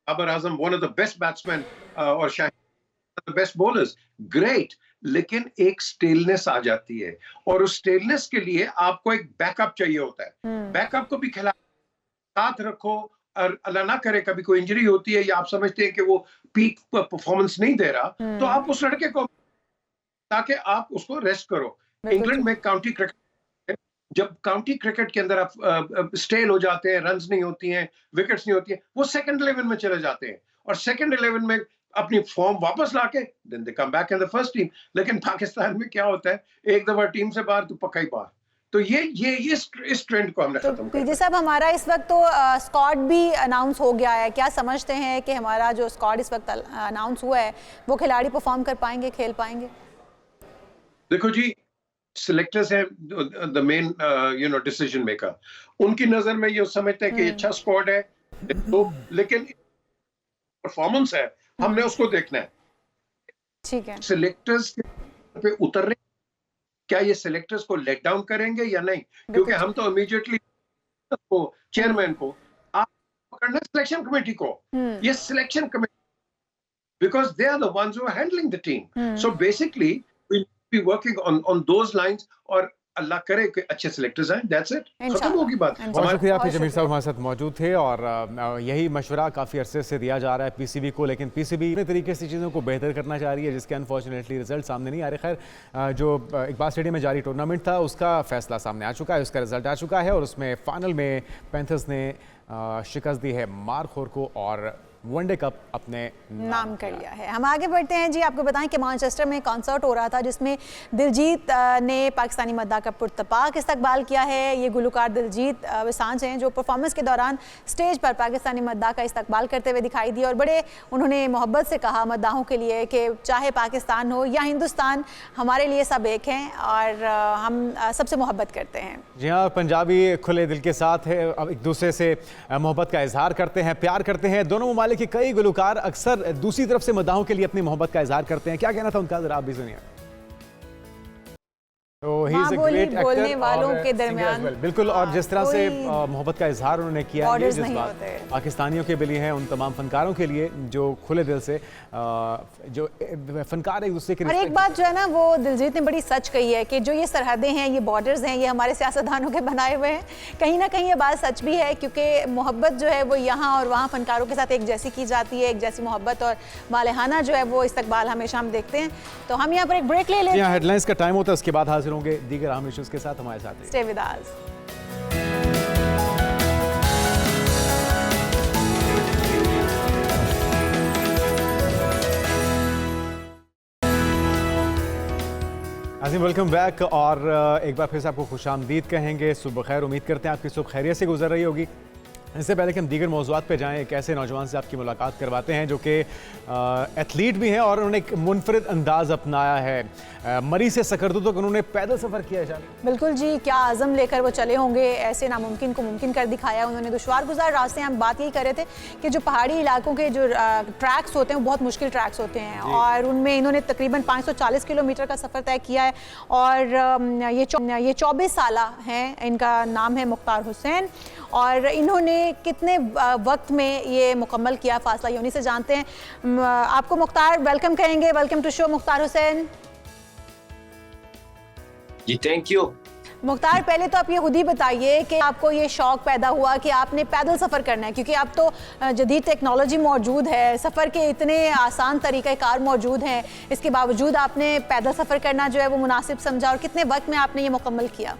Babar Azam one of the best batsman और Shahid the best bowlers, great, लेकिन एक स्टेलनेस आ जाती है और उस स्टेलनेस के लिए आपको एक बैकअप चाहिए होता है। बैकअप को भी खिलाड़ी साथ रखो, और अल्लाह ना करे कभी कोई इंजरी होती है या आप समझते हैं कि वो पीक परफॉर्मेंस नहीं दे रहा, तो आप उस लड़के को, ताकि आप उसको रेस्ट करो। इंग्लैंड में काउंटी क्रिकेट, जब काउंटी क्रिकेट के अंदर आप स्टेल हो जाते हैं, रन्स नहीं होती हैं, विकेट्स नहीं होती हैं, वो सेकंड 11 में चले जाते हैं और सेकंड 11 में अपनी फॉर्म वापस लाके then they come back in the first team. लेकिन पाकिस्तान में क्या होता है, एक दफा टीम से बाहर तो पक्का ही बाहर। तो ये इस ट्रेंड को हमने खत्म कर दिया। साहब, हमारा इस वक्त तो स्क्वाड भी अनाउंस हो गया है, क्या समझते हैं कि हमारा जो स्क्वाड इस वक्त अनाउंस हुआ है वो खिलाड़ी परफॉर्म कर पाएंगे, खेल पाएंगे? देखो जी, सिलेक्टर्स हैं द मेन डिसीजन मेकर, उनकी नजर में ये समझते हैं कि अच्छा स्क्वाड है, तो लेकिन परफॉर्मेंस है, हमने उसको देखना है। ठीक है, सिलेक्टर्स पे उतरने, क्या ये सिलेक्टर्स को लेट डाउन करेंगे या नहीं? क्योंकि हम तो इमीडिएटली को चेयरमैन को आप पकड़ना, सिलेक्शन कमेटी को, ये selection committee, because they are the ones who are handling the team. So basically we'll be working on those lines, और अल्लाह करे कि अच्छे सिलेक्टर्स आए, that's it, खत्म होगी बात। बहुत शुक्रिया पी जमीर साहब हमारे साथ मौजूद थे, और यही मशवरा काफ़ी अरसे से दिया जा रहा है पीसीबी को, लेकिन पीसीबी अपने तरीके से चीज़ों को बेहतर करना चाह रही है, जिसके अनफॉर्चुनेटली रिजल्ट सामने नहीं आ रहे। खैर, जो इकबाल स्टेडियम में जारी टूर्नामेंट था उसका फैसला सामने आ चुका है, उसका रिजल्ट आ चुका है, और उसमें फाइनल में पैंथर्स ने शिकस्त दी है मारखोर को और वनडे कप अपने नाम कर लिया है। हम आगे बढ़ते हैं जी, आपको बताएं कि मैनचेस्टर में कॉन्सर्ट हो रहा था जिसमें दिलजीत ने पाकिस्तानी मद्दा का पुरतपाक इस्तकबाल किया है। ये गुलकार दिलजीत वसांज हैं जो परफॉर्मेंस के दौरान स्टेज पर पाकिस्तानी मद्दा का इस्तकबाल करते हुए दिखाई दिए, और बड़े उन्होंने मोहब्बत से कहा मद्दाहों के लिए कि चाहे पाकिस्तान हो या हिंदुस्तान, हमारे लिए सब एक हैं और हम सबसे मोहब्बत करते हैं। जी हाँ, पंजाबी खुले दिल के साथ है, अब एक दूसरे से मोहब्बत का इजहार करते हैं, प्यार करते हैं। दोनों ममालिक के कई गुलकार अक्सर दूसरी तरफ से मद्दाहों के लिए अपनी मोहब्बत का इजहार करते हैं। क्या कहना था उनका, जरा आप भी सुनिए। तो he is a great actor, बोलने वालों के दरमियान बिल्कुल, और जिस तरह से मोहब्बत का इजहार उन्होंने किया, ये जज्बात पाकिस्तानियों के लिए हैं, उन तमाम फनकारों के लिए जो खुले दिल से जो फनकार एक दूसरे के। और एक बात जो है ना, वो दिलजीत ने बड़ी सच कही है कि जो ये सरहदें हैं, ये बॉर्डर्स हैं, ये हमारे सियासतदानों के बनाए हुए हैं। कहीं ना कहीं ये बात सच भी है, क्योंकि मोहब्बत जो है वो यहाँ और वहाँ फनकारों के साथ एक जैसी की जाती है, एक जैसी मोहब्बत और मालिहाना जो है वो इस्तकबाल हमेशा हम देखते हैं। तो हम यहाँ पर एक ब्रेक ले लेते हैं, हेडलाइंस का टाइम होता है, उसके बाद हाजिर होंगे दीगर अहम इश्यूज के साथ। हमारे साथ stay with us. Azim, welcome back, और एक बार फिर से आपको खुशामदीद कहेंगे। सुबह खैर, उम्मीद करते हैं आपकी सुबह खैरियत से गुजर रही होगी। इससे पहले कि हम दीगर मौज़ूआत पे जाएं, एक ऐसे नौजवान से आपकी मुलाकात करवाते हैं जो कि एथलीट भी हैं और उन्होंने एक मुनफरिद अंदाज़ अपनाया है। मरी से सकरदू तक उन्होंने पैदल सफ़र किया है। बिल्कुल जी, क्या आज़म लेकर वो चले होंगे, ऐसे नामुमकिन को मुमकिन कर दिखाया उन्होंने। दुश्वार गुजार रास्ते, हम बात यही कर रहे थे कि जो पहाड़ी इलाकों के जो ट्रैक्स होते हैं वो बहुत मुश्किल ट्रैक्स होते हैं, और उनमें इन्होंने तकरीबन 540 किलोमीटर का सफ़र तय किया है। और ये 24 साल हैं, इनका नाम है मुख्तार हुसैन, और इन्होंने कितने वक्त में ये मुकम्मल किया फासला, ये उन्हीं से जानते हैं। आपको मुख्तार वेलकम कहेंगे, welcome to show Mukhtar Hussain ji. Thank you Mukhtar. पहले तो आप ये खुद ही बताइए कि आपको ये शौक पैदा हुआ कि आपने पैदल सफ़र करना है, क्योंकि अब तो जदीद टेक्नोलॉजी मौजूद है, सफ़र के इतने आसान तरीक़ाकार मौजूद हैं, इसके बावजूद आपने पैदल सफ़र करना जो है वो मुनासिब समझा, और कितने वक्त में आपने ये मुकम्मल किया?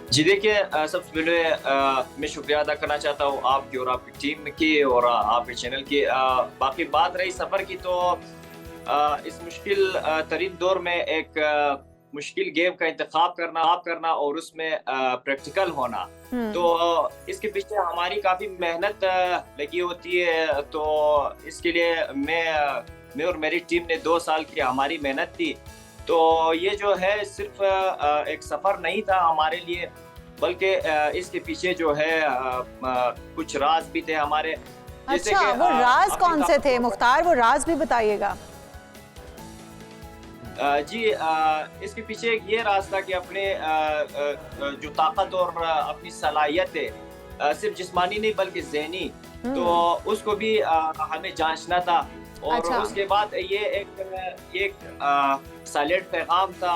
जी देखिए, सबसे पहले मैं शुक्रिया अदा करना चाहता हूँ आपकी और आपकी टीम की और आपके चैनल की। बाकी बात रही सफ़र की, तो इस मुश्किल तरीन दौर में एक मुश्किल गेम का इंतखाब करना और उसमें प्रैक्टिकल होना, तो इसके पीछे हमारी काफ़ी मेहनत लगी होती है। तो इसके लिए मैं और मेरी टीम ने 2 साल की हमारी मेहनत थी। तो ये जो है सिर्फ एक सफ़र नहीं था हमारे लिए, बल्कि इसके पीछे जो है कुछ राज भी थे हमारे। अच्छा, वो राज कौन से थे मुख्तार, वो राज भी बताइएगा। जी, इसके पीछे ये राज था कि अपने जो ताकत और अपनी सलाहियत है, सिर्फ जिस्मानी नहीं बल्कि ज़हनी, तो उसको भी हमें जांचना था। और अच्छा। उसके बाद ये एक साइलेंट पैगाम था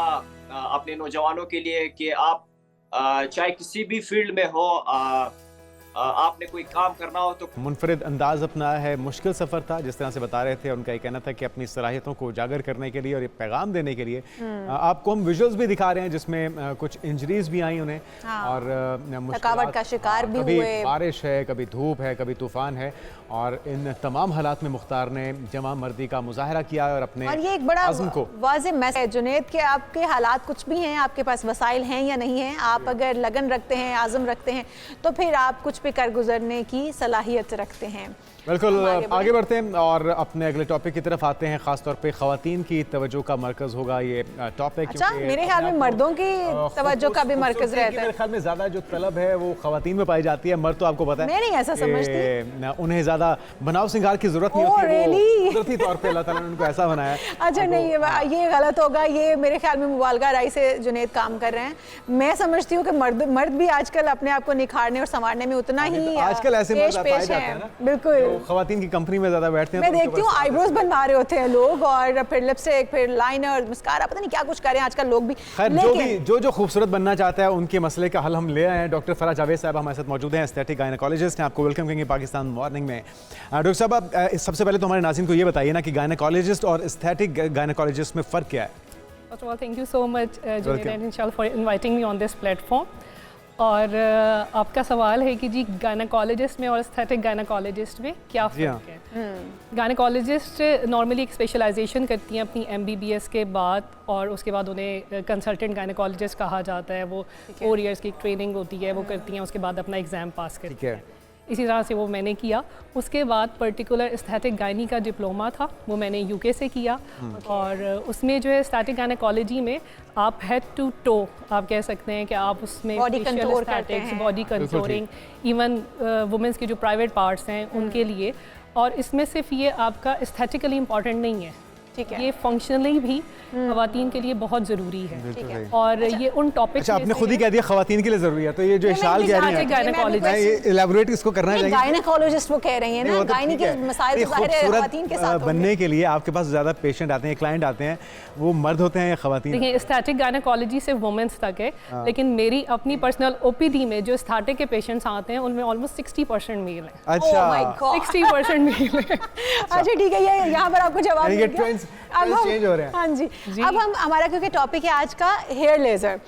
अपने नौजवानों के लिए कि आप चाहे किसी भी फील्ड में हो, आपने कोई काम करना हो तो मुनफरिद अंदाज अपनाया है। मुश्किल सफ़र था, जिस तरह से बता रहे थे, उनका ये कहना था कि अपनी सलाहियतों को उजागर करने के लिए और ये पैगाम देने के लिए आपको हम विजुअल्स भी दिखा रहे हैं जिसमें कुछ इंजरीज भी आई उन्हें, और थकावट का शिकार भी कभी हुए, बारिश है, कभी धूप है, कभी तूफान है, और इन तमाम हालात में मुख्तार ने जमा मर्दी का मुजाहरा किया और अपने और ये एक बड़ा वाज़ेह मैसेज जुनैद कि आपके हालात कुछ भी हैं, आपके पास वसाइल हैं या नहीं हैं, आप अगर लगन रखते हैं, आज़म रखते हैं, तो फिर आप कुछ पे कर गुजरने की सलाहियत रखते हैं। बिल्कुल, आगे बढ़ते हैं और अपने अगले टॉपिक की तरफ आते हैं। खासतौर पे ख़वातीन की तवज्जो का मरकज़ होगा ये टॉपिक। अच्छा, मेरे ख्याल में मर्दों की तवज्जो का भी मरकज़ रहता है। मेरे ख्याल में ज़्यादा जो तलब है वो ख़वातीन में पाई जाती है। मर्द तो आपको पता है मैं नहीं ऐसा समझती, उन्हें ज़्यादा बनाव सिंगार की ज़रूरत नहीं होती, कुदरती तौर पे अल्लाह ताला ने उनको ऐसा बनाया। अच्छा नहीं, ये गलत होगा, ये मेरे ख्याल में मुबालगा राय से जुनेद काम कर रहे हैं। मैं समझती हूँ कि मर्द भी आजकल अपने आप को निखारने और संवारने में उतना ही आजकल ऐसे पेश है। बिल्कुल, ख़वातीन की कंपनी में ज़्यादा बैठते हैं। मैं देखती हूँ आईब्रोज बनवा रहे होते हैं लोग, और फिर लिपस्टिक, फिर लाइनर, मस्कारा, पता नहीं क्या कुछ करें आजकल लोग भी। जो खूबसूरत बनना चाहता है उनके मसले का हल हम ले आए हैं। डॉक्टर फराह जावेद साहब हमारे साथ मौजूद हैं, एस्थेटिक गायनेकोलॉजिस्ट हैं। आपको वेलकम करेंगे पाकिस्तान मॉर्निंग में। डॉक्टर साहब, आप सबसे पहले तो हमारे नाज़रीन को ये बताइए ना कि गायनेकोलॉजिस्ट और एस्थेटिक गायनेकोलॉजिस्ट में फ़र्क क्या है? First of all, thank you so much, Junaid and Inshallah, for inviting me on this platform. और आपका सवाल है कि जी गायनेकोलॉजिस्ट में और एस्थेटिक गायनेकोलॉजिस्ट में क्या फ़र्क है? गायनेकोलॉजिस्ट नॉर्मली एक स्पेशलाइजेशन करती हैं अपनी MBBS के बाद, और उसके बाद उन्हें कंसल्टेंट गायनेकोलॉजिस्ट कहा जाता है। वो 4 इयर्स की ट्रेनिंग होती है, वो करती हैं, उसके बाद अपना एग्ज़ाम पास करती हैं। इसी तरह से वो मैंने किया। उसके बाद पर्टिकुलर एस्थेटिक गायनी का डिप्लोमा था, वो मैंने UK से किया। और उसमें जो है एस्थेटिक गायनेकोलॉजी में आप हेड टू टो आप कह सकते हैं कि आप उसमें बॉडी कंट्रोल करते हैं, बॉडी कंट्रोलिंग, इवन वुमेंस के जो प्राइवेट पार्ट्स हैं उनके लिए। और इसमें सिर्फ ये आपका एस्थेटिकली इम्पॉर्टेंट नहीं है, ठीक है, ये फंक्शनली भी ख़वातीन के लिए बहुत ज़रूरी है। और ये उन टॉपिक्स, अच्छा आपने खुद ही कह दिया ख़वातीन के लिए ज़रूरी है, तो ये जो इशाल कह रही है इलैबोरेट इसको करना चाहिए। गायनेकोलॉजिस्ट वो कह रही हैं ना, गायनी के मसाइल तो ज़ाहिर है ख़वातीन के साथ बनने के लिए आपके पास ज़्यादा पेशेंट आते हैं, क्लाइंट आते हैं, वो मर्द होते हैं या ख़वातीन? देखिए, एस्थेटिक गायनेकोलॉजी सिर्फ वुमेंस तक है, लेकिन मेरी अपनी पर्सनल OPD में जो एस्थेटिक के पेशेंट्स आते हैं उनमें ऑलमोस्ट 60% मेल है। अच्छा, 60% मेल है। अच्छा ठीक है, ये यहाँ पर आपको जवाब चेंज हो रहे हैं। हाँ जी, अब हम हमारा क्योंकि टॉपिक है आज का हेयर लेज़र,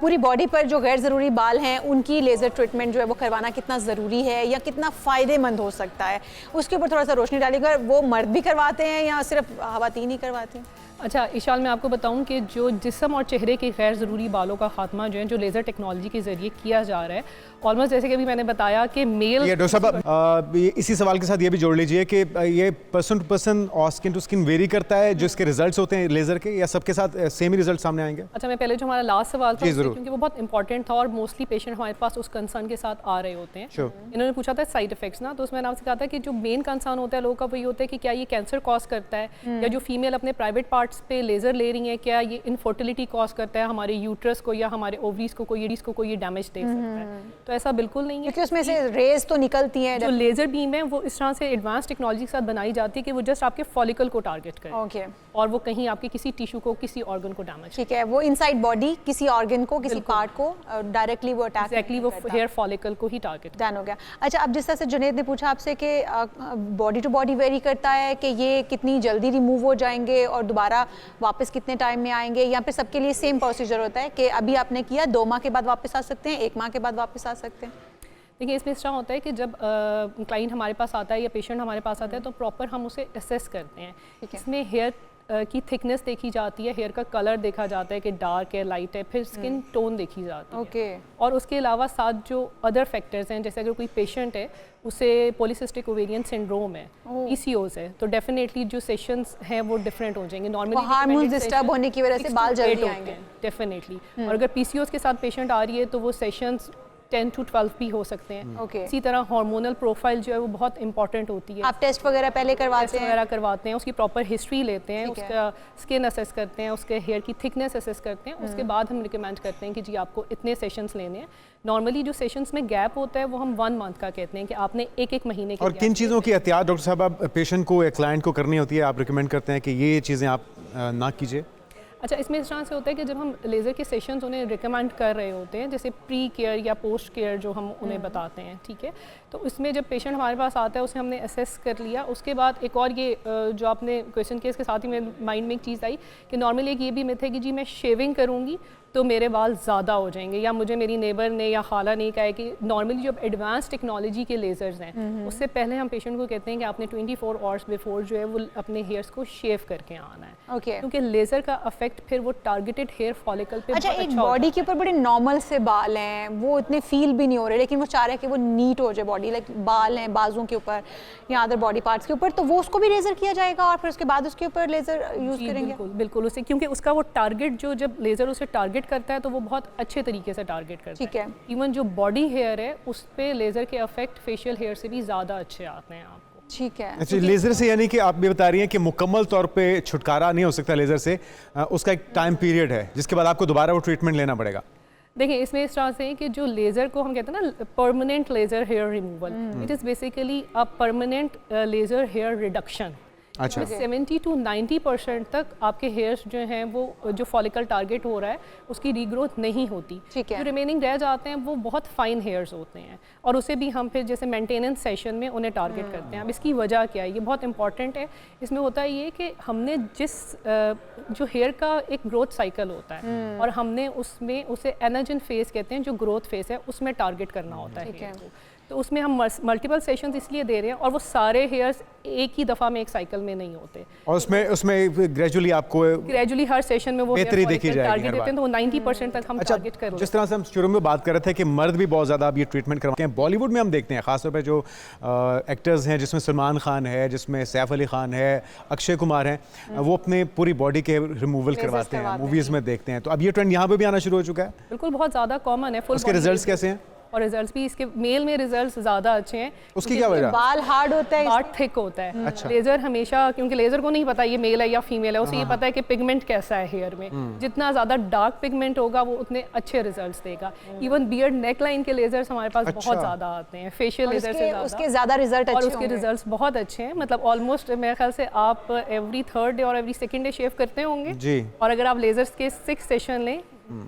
पूरी बॉडी पर जो गैर ज़रूरी बाल हैं उनकी लेज़र ट्रीटमेंट जो है वो करवाना कितना ज़रूरी है या कितना फ़ायदेमंद हो सकता है, उसके ऊपर थोड़ा सा रोशनी डालिएगा। वो मर्द भी करवाते हैं या सिर्फ ख़वातीन ही करवाती हैं? अच्छा इशाल, मैं आपको बताऊं कि जो जिस्म और चेहरे के गैर ज़रूरी बालों का खात्मा जो है जो लेज़र टेक्नोलॉजी के ज़रिए किया जा रहा है, ऑलमोस्ट जैसे कि अभी मैंने बताया कि मेल। डॉक्टर साहब इसी सवाल के साथ ये भी जोड़ लीजिए कि ये पर्सन टू पर्सन और स्किन टू स्किन वेरी करता है जो इसके रिजल्ट्स होते हैं लेज़र के, या सबके साथ सेम ही रिजल्ट सामने आएंगे? अच्छा, मैं पहले जो हमारा लास्ट सवाल था क्योंकि वो बहुत इंपॉर्टेंट था और मोस्टली पेशेंट हमारे पास उस कंसर्न के साथ आ रहे होते हैं। इन्होंने पूछा था साइड इफेक्ट्स ना, तो उसमें आपसे कहा था कि जो मेन कंसर्न होता है लोगों का वही होता है कि क्या ये कैंसर कॉज करता है, या जो फीमेल अपने प्राइवेट पार्ट्स पे लेज़र ले रही है क्या ये इनफर्टिलिटी कॉज करता है हमारे यूट्रस को या हमारे ओवरीज को, कोई एडीज को कोई ये डैमेज दे सकता है। तो ऐसा बिल्कुल नहीं है, क्योंकि उसमें से रेज तो निकलती हैं। जो लेज़र बीम है वो इस तरह से एडवांस टेक्नोलॉजी के साथ बनाई जाती है कि वो जस्ट आपके फॉलिकल को टारगेट करे, और वो कहीं आपके किसी टिश्यू को, किसी ऑर्गन को डैमेज, ठीक है, वो इनसाइड बॉडी किसी ऑर्गन को, किसी पार्ट को डायरेक्टली वो अटैक, एक्जैक्टली वो हेयर फॉलिकल को ही टारगेट डन हो गया। अच्छा, अब जिस तरह से जुनेद ने पूछा आपसे कि बॉडी टू बॉडी वेरी करता है कि ये कितनी जल्दी रिमूव हो जाएंगे और दोबारा वापस कितने टाइम में आएंगे, या फिर सबके लिए सेम प्रोसीजर होता है कि अभी आपने किया 2 माह के बाद वापस आ सकते हैं, 1 माह के बाद वापस आ सकते हैं? देखिए, इसमें इस तरह होता है कि जब क्लाइंट हमारे पास आता है या पेशेंट हमारे पास आता है तो प्रॉपर हम उसे असेस करते हैं। इसमें हेयर की थिकनेस देखी जाती है, हेयर का कलर देखा जाता है कि डार्क है, लाइट है, फिर स्किन टोन देखी जाती है। और उसके अलावा साथ जो अदर फैक्टर्स हैं, जैसे अगर कोई पेशेंट है उसे पॉलीसिस्टिक ओवेरियन सिंड्रोम है, PCOS है, तो डेफिनेटली जो सेशंस हैं वो डिफरेंट हो जाएंगे। नॉर्मली हार्मोन्स डिस्टर्ब होने की वजह से बाल जल्दी आएंगे डेफिनेटली। और अगर PCOS के साथ पेशेंट आ रही है तो वो सेशंस 10 to 12 भी हो सकते हैं। इसी तरह हार्मोनल प्रोफाइल जो है वो बहुत इंपॉर्टेंट होती है। आप टेस्ट वगैरह पहले करवाते हैं? उसकी प्रॉपर हिस्ट्री लेते हैं, उसका स्किन असेस करते हैं, उसके हेयर की थिकनेस असेस करते हैं, उसके बाद हम रिकमेंड करते हैं कि जी आपको इतने सेशंस लेने हैं। नॉर्मली जो सेशंस में गैप होता है वो हम 1 मंथ का कहते हैं कि आपने एक महीने के। और किन चीज़ों की एहतियात डॉक्टर साहब आप पेशेंट को या क्लाइंट को करनी होती है, आप रिकमेंड करते हैं कि ये चीज़ें आप ना कीजिए? अच्छा, इसमें इस तरह से होता है कि जब हम लेज़र के सेशंस उन्हें रिकमेंड कर रहे होते हैं, जैसे प्री केयर या पोस्ट केयर जो हम उन्हें बताते हैं, ठीक है, तो उसमें जब पेशेंट हमारे पास आता है उसे हमने असेस कर लिया। उसके बाद एक और ये जो आपने क्वेश्चन किया इसके साथ ही मेरे माइंड में एक चीज़ आई कि नॉर्मली एक ये भी मिथ है कि जी मैं शेविंग करूँगी तो मेरे बाल ज़्यादा हो जाएंगे, या मुझे मेरी नेबर ने या खाला ने कहा है कि नॉर्मली जो एडवांस टेक्नोलॉजी के लेज़र्स हैं उससे पहले हम पेशेंट को कहते हैं कि आपने 24 आवर्स बिफोर जो है वो अपने हेयर्स को शेव करके आना है। क्योंकि लेज़र का अफेक्ट फिर वो टारगेटेड हेयर फॉलिकल पे अच्छा, एक बॉडी के ऊपर बड़े नॉर्मल से बाल हैं, वो इतने फील भी नहीं हो रहे, लेकिन वो चाह रहे हैं कि वो नीट हो जाए बॉडी, लाइक बाल हैं बाजू के ऊपर या अदर बॉडी पार्ट्स के ऊपर, तो वो उसको भी लेज़र किया जाएगा और फिर उसके बाद उसके ऊपर लेज़र यूज़ करेंगे? बिल्कुल बिल्कुल, उसे क्योंकि उसका वो टारगेट जो जब लेज़र उसे टारगेट करता है तो वो बहुत अच्छे तरीके से टारगेट करता है। ठीक है। इवन जो बॉडी हेयर है उस पे लेज़र के अफेक्ट फेशियल हेयर से भी ज़्यादा अच्छे आते हैं आपको। ठीक है। अच्छा, लेज़र से यानी कि आप भी बता रही हैं कि मुकम्मल तौर पे छुटकारा नहीं हो सकता लेज़र से, उसका एक टाइम पीरियड है जिसके बाद आपको दोबारा वो ट्रीटमेंट लेना पड़ेगा। देखिए, इसमें इस तरह से है कि जो लेज़र को हम कहते हैं ना permanent laser hair removal, it is basically a permanent laser hair reduction. अच्छा। 70 to 90% तक आपके हेयर्स जो हैं वो जो फॉलिकल टारगेट हो रहा है उसकी रीग्रोथ नहीं होती। ठीक है। जो रिमेनिंग रह जाते हैं वो बहुत फाइन हेयर्स होते हैं और उसे भी हम फिर जैसे मेंटेनेंस सेशन में उन्हें टारगेट करते हैं। अब इसकी वजह क्या है, ये बहुत इंपॉर्टेंट है। इसमें होता है ये कि हमने जिस जो हेयर का एक ग्रोथ साइकिल होता है और हमने उसमें उसे एनर्जन फेज कहते हैं, जो ग्रोथ फेज है उसमें टारगेट करना होता है हेयर को। तो उसमें हम मल्टीपल सेशंस इसलिए दे रहे हैं और वो सारे हेयर्स एक ही दफ़ा में एक साइकिल में नहीं होते और उसमें ग्रेजुअली आपको ग्रेजुअली हर सेशन में वो बेहतरी देखी जाएगी टारगेट देते हैं, तो वो 90% तक हम टारगेट कर लेते हैं। जिस तरह से हम शुरू में बात कर रहे थे कि मर्द भी बहुत ज़्यादा अब ये ट्रीटमेंट करवाते हैं, बॉलीवुड में हम देखते हैं खासतौर पर जो एक्टर्स हैं जिसमें सलमान खान है, जिसमें सैफ अली खान है, अक्षय कुमार हैं, वो अपने पूरी बॉडी के रिमूवल करवाते हैं, मूवीज़ में देखते हैं। तो अब ये ट्रेंड यहाँ पर भी आना शुरू हो चुका है? बिल्कुल, बहुत ज़्यादा कॉमन है। उसके रिजल्ट कैसे हैं? और रिजल्ट्स भी इसके मेल में रिजल्ट्स ज़्यादा अच्छे हैं। उसकी क्या वजह? बाल हार्ड होता है, बाल थिक होता है। अच्छा। लेज़र हमेशा, क्योंकि लेज़र को नहीं पता ये मेल है या फीमेल है, उसे ये पता है कि पिगमेंट कैसा है हेयर में। जितना ज़्यादा डार्क पिगमेंट होगा वो उतने अच्छे रिजल्ट्स देगा। इवन बियर्ड नेक लाइन के लेज़र्स हमारे पास बहुत ज़्यादा आते हैं, फेशियल लेज़र से उसके ज़्यादा रिजल्ट और अच्छे उसके रिजल्ट्स बहुत अच्छे हैं। मतलब ऑलमोस्ट मेरे ख्याल से आप एवरी 3rd डे और एवरी 2nd डे शेव करते होंगे जी। और अगर आप लेज़र्स के 6 सेशन लें,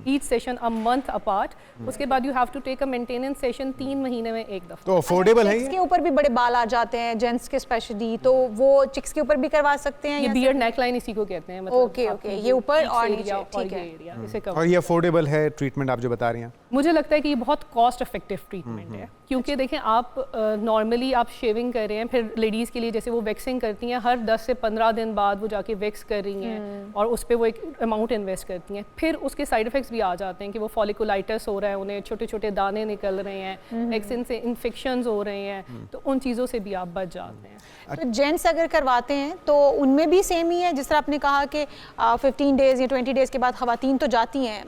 each session a month apart, उसके बाद you have to take a maintenance session 3 महीने में एक दफा। तो अफोर्डेबल है? चिक्स के ऊपर भी बड़े बाल आ जाते हैं, जेंट्स के स्पेशली, तो वो चिक्स के ऊपर भी करवा सकते हैं? ये बियर्ड नेक लाइन इसी को कहते हैं। मतलब ओके ओके, ये ऊपर और नीचे, ठीक है। एरिया इसे कवर। और ये अफोर्डेबल है ट्रीटमेंट आप जो बता रही हैं? मुझे लगता है कि ये बहुत कॉस्ट इफेक्टिव ट्रीटमेंट है, क्योंकि देखें आप नॉर्मली आप शेविंग कर रहे हैं, फिर लेडीज़ के लिए जैसे वो वैक्सिंग करती हैं, हर 10 से 15 दिन बाद वो जाके वैक्स कर रही हैं और उस पर वो एक अमाउंट इन्वेस्ट करती हैं। फिर उसके साइड इफेक्ट्स भी आ जाते हैं कि वो फॉलिकुलाइटिस हो रहा है, उन्हें छोटे छोटे दाने निकल रहे हैं, वैक्सीन से इन्फेक्शंस हो रहे हैं, तो उन चीज़ों से भी आप बच जाते हैं। तो जेंट्स अगर करवाते हैं तो उनमें भी सेम ही है, जिस तरह आपने कहा कि 15 डेज या 20 डेज के बाद खवातीन तो जाती हैं,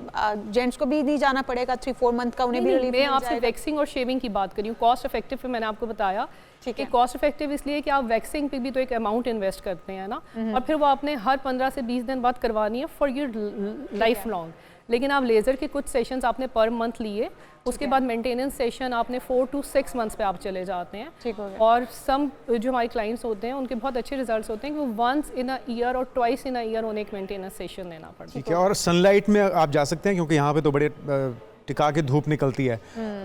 जेंट्स को भी नहीं जाना पड़ेगा 3-4 मंथ का? उन्हें भी रिलीफ मैं आपसे वैक्सिंग और शेविंग की बात करी हूँ। कॉस्ट इफेक्टिव पे मैंने आपको बताया कि कॉस्ट इफेक्टिव इसलिए कि आप वैक्सिंग पे भी तो एक अमाउंट इन्वेस्ट करते हैं ना, और फिर वो आपने हर 15 से 20 दिन बाद करवानी है फॉर योर लाइफ लॉन्ग। लेकिन आप लेज़र के कुछ सेशंस आपने पर मंथ लिए, उसके बाद मेंटेनेंस सेशन आपने 4 to 6 मंथ्स पे आप चले जाते हैं। ठीक हो गया। और सम जो हमारे क्लाइंट्स होते हैं उनके बहुत अच्छे रिजल्ट्स होते हैं कि वो वंस इन अ ईयर और ट्वाइस इन अ ईयर उन्हें एक मेंटेनेंस सेशन लेना पड़ता है। ठीक है। और सनलाइट में आप जा सकते हैं क्योंकि यहाँ पे तो बड़े टिका के धूप निकलती है,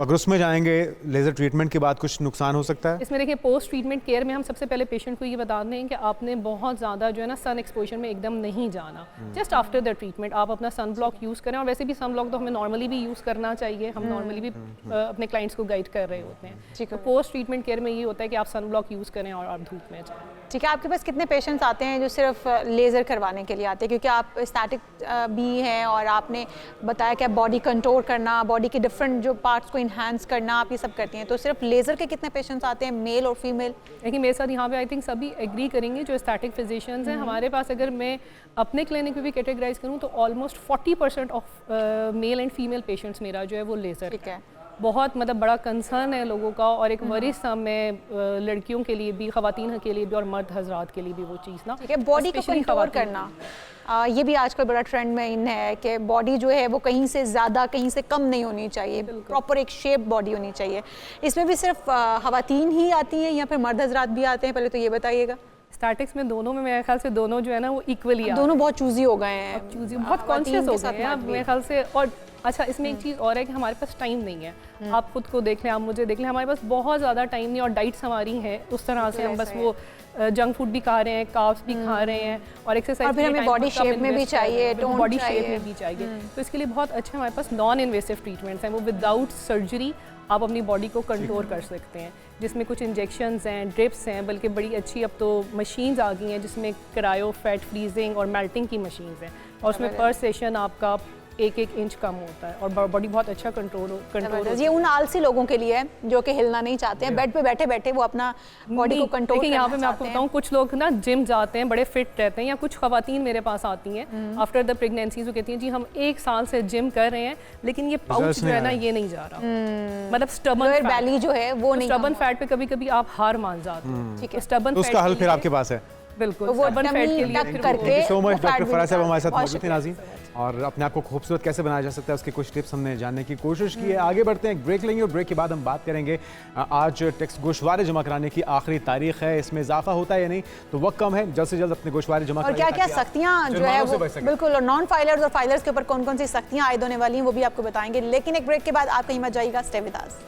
अगर उसमें जाएंगे लेज़र ट्रीटमेंट के बाद कुछ नुकसान हो सकता है? इसमें देखिए, पोस्ट ट्रीटमेंट केयर में हम सबसे पहले पेशेंट को ये बता दें कि आपने बहुत ज़्यादा जो है ना सन एक्सपोजर में एकदम नहीं जाना। जस्ट आफ्टर द ट्रीटमेंट आप अपना सन ब्लॉक यूज़ करें, और वैसे भी सन ब्लॉक तो हमें नॉर्मली भी यूज़ करना चाहिए, हम नॉर्मली भी अपने क्लाइंट्स को गाइड कर रहे होते हैं। तो पोस्ट ट्रीटमेंट केयर में ये होता है कि आप सन ब्लॉक यूज़ करें और आप धूप में जाएँ। ठीक है। आपके पास कितने पेशेंट्स आते हैं जो सिर्फ लेज़र करवाने के लिए आते हैं? क्योंकि आप स्टैटिक भी हैं और आपने बताया कि बॉडी कंट्रोल करना, बॉडी के डिफरेंट जो पार्ट्स को इन्हांस करना, आप ये सब करती हैं, तो सिर्फ लेज़र के कितने पेशेंट्स आते हैं, मेल और फीमेल? देखिए, मेरे साथ यहाँ पे आई थिंक सभी एग्री करेंगे जो स्टैटिक फिजिशियंस हैं। हमारे पास अगर मैं अपने क्लिनिक में भी कैटेगराइज करूँ तो almost 40% of male and female patients मेरा जो है वो लेज़र ठीक है। बहुत मतलब बड़ा कंसर्न है लोगों का, और एक वरी समय लड़कियों के लिए भी, ख़वातीन के लिए भी और मर्द हजरात के लिए भी वो चीज़ ना। ठीक है। बॉडी को कंट्रोल करना, ये भी आजकल बड़ा ट्रेंड में इन है कि बॉडी जो है वो कहीं से ज़्यादा कहीं से कम नहीं होनी चाहिए, प्रॉपर एक शेप बॉडी होनी चाहिए। इसमें भी सिर्फ ख़वातीन ही आती हैं या फिर मर्द हजरात भी आते हैं? पहले तो ये बताइएगा। स्टैटिक्स में दोनों में मेरे ख्याल से दोनों जो है ना वो इक्वली दोनों बहुत चूजी हो गए हैं, चूजी बहुत कॉन्शियस हो गए हैं अब मेरे ख्याल से। और अच्छा, इसमें एक चीज़ और है कि हमारे पास टाइम नहीं है। आप खुद को देख लें, आप मुझे देख लें, हमारे पास बहुत ज़्यादा टाइम नहीं और डाइट्स हमारी हैं उस तरह से, हम बस वो जंक फूड भी खा रहे हैं, कार्ब्स भी खा रहे हैं और एक्सरसाइज, और फिर हमें बॉडी शेप में भी चाहिए, टोन बॉडी चाहिए। शेप में भी चाहिए। तो इसके लिए बहुत अच्छे हमारे पास नॉन इन्वेसिव ट्रीटमेंट्स हैं, वो विदाउट सर्जरी आप अपनी बॉडी को कंट्रोल कर सकते हैं, जिसमें कुछ इंजेक्शंस हैं, ड्रिप्स हैं, बल्कि बड़ी अच्छी अब तो मशीन्स आ गई हैं जिसमें क्रायो, फैट फ्रीजिंग और मेल्टिंग की मशीन्स हैं और उसमें पर सेशन आपका 1-1 इंच कम होता है और बॉडी बहुत अच्छा कंट्रोल। ये उन आलसी लोगों के लिए है जो कि हिलना नहीं चाहते हैं, बेड पे बैठे बैठे वो अपना बॉडी को कंट्रोल करना यहाँ पे मैं आपको बताऊँ, कुछ लोग ना जिम जाते हैं, बड़े फिट रहते हैं, या कुछ खवातीन मेरे पास आती हैं आफ्टर द प्रेगनेंसी, जो कहती हैं जी हम 1 साल से जिम कर रहे हैं लेकिन ये पाउच जो है ना ये नहीं जा रहा, मतलब स्टबन बैली जो है वो नहीं, स्टबन फैट पे कभी कभी आप हार मान जाते हैं। ठीक है, स्टबन फैट उसका हल फिर आपके पास है। बिल्कुल, वो स्टबन फैट के लिए करके thank you so much doctor Faraz साहब हमारे साथ बहुत मौजूद थे नाज़रीन, और अपने आप को खूबसूरत कैसे बनाया जा सकता है उसके कुछ टिप्स हमने जानने की कोशिश की है। आगे बढ़ते हैं, ब्रेक लेंगे और ब्रेक के बाद हम बात करेंगे आज टैक्स गोशवारे जमा कराने की आखिरी तारीख है, इसमें इजाफा होता है या नहीं, तो वक्त कम है, जल्द से जल्द अपने गोशवारे जमा और क्या क्या सख्तियाँ जो है वो बिल्कुल, और नॉन फाइलर्स और फाइलर्स के ऊपर कौन कौन सी सख्तियाँ आयद होने वाली हैं वो भी आपको बताएंगे, लेकिन एक ब्रेक के बाद आप कहीं मत जाइएगा, stay with us.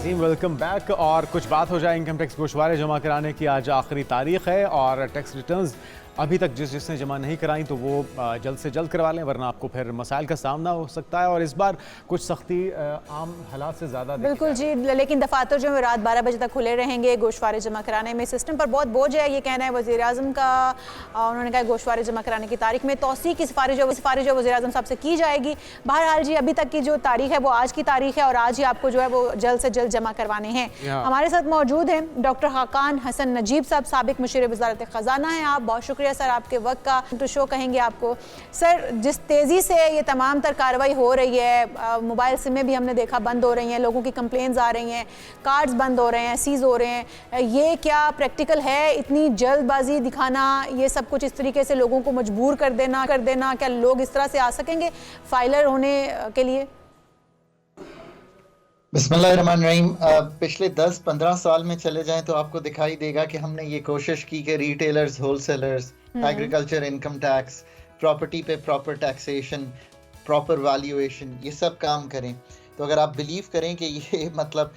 Welcome back, और कुछ बात हो जाए इनकम टैक्स गोशवारे जमा कराने की। आज आखिरी तारीख है और टैक्स रिटर्न्स अभी तक जिसने जमा नहीं कराई तो वो जल्द से जल्द करवा लें, वरना आपको फिर मसाइल का सामना हो सकता है। और इस बार कुछ सख्ती आम हालात से ज़्यादा बिल्कुल जी, लेकिन दफातर जो है रात 12 बजे तक खुले रहेंगे। गोशवारे जमा कराने में सिस्टम पर बहुत बोझ है, ये कहना है वज़ीर आज़म का। उन्होंने कहा गोशवारे जमा कराने की तारीख में तौसी की सिफारिश जो वज़ीर आज़म साहब से की जाएगी। बहरहाल जी, अभी तक की जो तारीख है वो आज की तारीख है और आज ही आपको जो है वो जल्द से जल्द जमा करवाने हैं। हमारे साथ मौजूद हैं डॉक्टर खाकान हसन नजीब साहब, साबिक मुशीर वज़ारत ख़ज़ाना हैं। आप बहुत शुक्रिया सर आपके वक्त का, टू शो कहेंगे आपको। सर, जिस तेज़ी से ये तमाम तर कार्रवाई हो रही है, मोबाइल सिमें भी हमने देखा बंद हो रही हैं, लोगों की कंप्लेंट्स आ रही हैं, कार्ड्स बंद हो रहे हैं, सीज हो रहे हैं, ये क्या प्रैक्टिकल है? इतनी जल्दबाजी दिखाना, ये सब कुछ इस तरीके से लोगों को मजबूर कर देना, क्या लोग इस तरह से आ सकेंगे फाइलर होने के लिए? बिस्मिल्लाहिर्रहमानिर्रहीम। पिछले 10-15 साल में चले जाएं तो आपको दिखाई देगा कि हमने ये कोशिश की कि retailers, wholesalers, agriculture income tax, property पे प्रॉपर टैक्सेशन, प्रॉपर वैल्यूएशन, ये सब काम करें। तो अगर आप बिलीव करें कि ये मतलब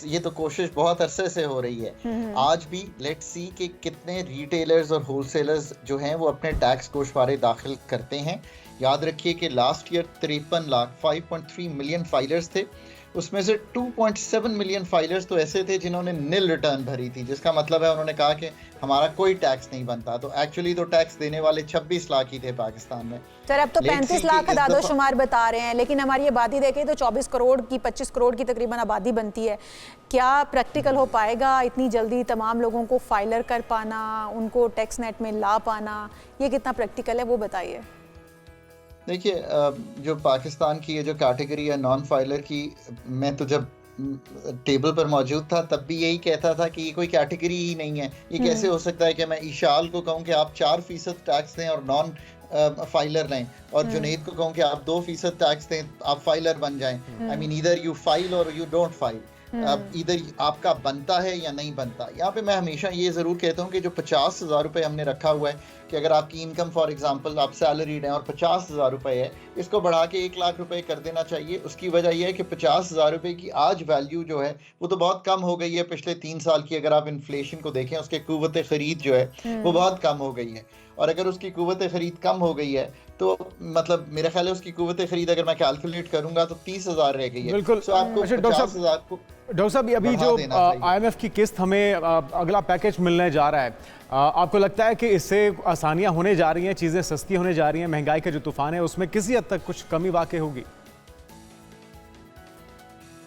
ये तो कोशिश बहुत अरसे से हो रही है। आज भी लेट्स सी कि कितने रिटेलर्स और होलसेलर्स जो हैं वो अपने टैक्स गोशवारे दाखिल करते हैं। याद रखिए कि last year 53 lakh 5.3 million filers थे, उसमें से 2.7 मिलियन फाइलर्स तो ऐसे थे जिन्होंने नील रिटर्न भरी थी, जिसका मतलब है उन्होंने कहा कि हमारा कोई टैक्स नहीं बनता। तो एक्चुअली तो टैक्स देने वाले 26 लाख ही थे पाकिस्तान में। सर, अब तो 35 लाख आदादोशुमार बता रहे हैं, लेकिन हमारी आबादी देखें तो 24 करोड़ की 25 करोड़ की तकरीबन आबादी बनती है। क्या प्रैक्टिकल हो पाएगा इतनी जल्दी तमाम लोगों को फाइलर कर पाना, उनको टैक्स नेट में ला पाना, ये कितना प्रैक्टिकल है वो बताइए। देखिए, जो पाकिस्तान की ये जो कैटेगरी है नॉन फाइलर की, मैं तो जब टेबल पर मौजूद था तब भी यही कहता था कि ये कोई कैटेगरी ही नहीं है। ये कैसे हो सकता है कि मैं ईशाल को कहूँ कि आप 4% टैक्स दें और नॉन फाइलर लें, और जुनैद को कहूँ कि आप 2% टैक्स दें, आप फाइलर बन जाएं। I mean either you file और यू डोंट फाइल। अब इधर आपका बनता है या नहीं बनता। यहाँ पे मैं हमेशा ये ज़रूर कहता हूँ कि जो 50,000 रुपये हमने रखा हुआ है कि अगर आपकी इनकम फॉर एग्जांपल आप सैलरीड हैं और 50,000 रुपये है, इसको बढ़ा के 1 लाख रुपए कर देना चाहिए। उसकी वजह यह है कि 50,000 रुपये की आज वैल्यू जो है वो तो बहुत कम हो गई है पिछले 3 साल की। अगर आप इन्फ्लेशन को देखें, उसके कुव्वत ख़रीद जो है वो बहुत कम हो गई है, और अगर उसकी कुव्वत ख़रीद कम हो गई है तो मतलब मेरा ख्याल है उसकी कुव्वत ख़रीद अगर मैं कैलकुलेट करूंगा तो 30,000 रह गई है। बिल्कुल। तो आपको 50,000 को डॉक्टर साहब, अभी जो IMF की किस्त हमें अगला पैकेज मिलने जा रहा है, आपको लगता है कि इससे आसानियां होने जा रही हैं, चीज़ें सस्ती होने जा रही हैं, महंगाई का जो तूफान है उसमें किसी हद तक कुछ कमी वाक़ई होगी?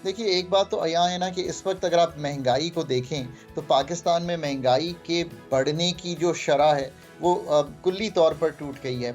देखिए, एक बात तो अया है ना कि इस वक्त अगर आप महंगाई को देखें तो पाकिस्तान में महंगाई के बढ़ने की जो शरह है वो कुल्ली तौर पर टूट गई है।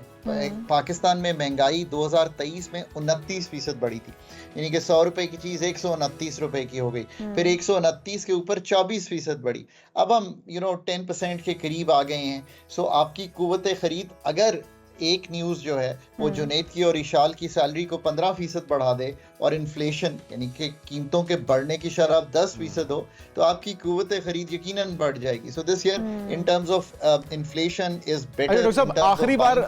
पाकिस्तान में महंगाई 2023 में 29% बढ़ी थी, यानी कि 100 रुपए की चीज़ 129 रुपए की हो गई, फिर 129 के ऊपर 24% बढ़ी। अब हम 10% के करीब आ गए हैं। सो आपकी कुव्वत ख़रीद अगर एक न्यूज़ जो है वो जुनैद की और इशाल की सैलरी को 15% बढ़ा दे और इन्फ्लेशन यानी कि कीमतों के बढ़ने की शरह 10% हो तो आपकी कुव्वत खरीद यकीनन बढ़ जाएगी। So this year in terms of inflation is better. Doctor साहब, आखिरी बार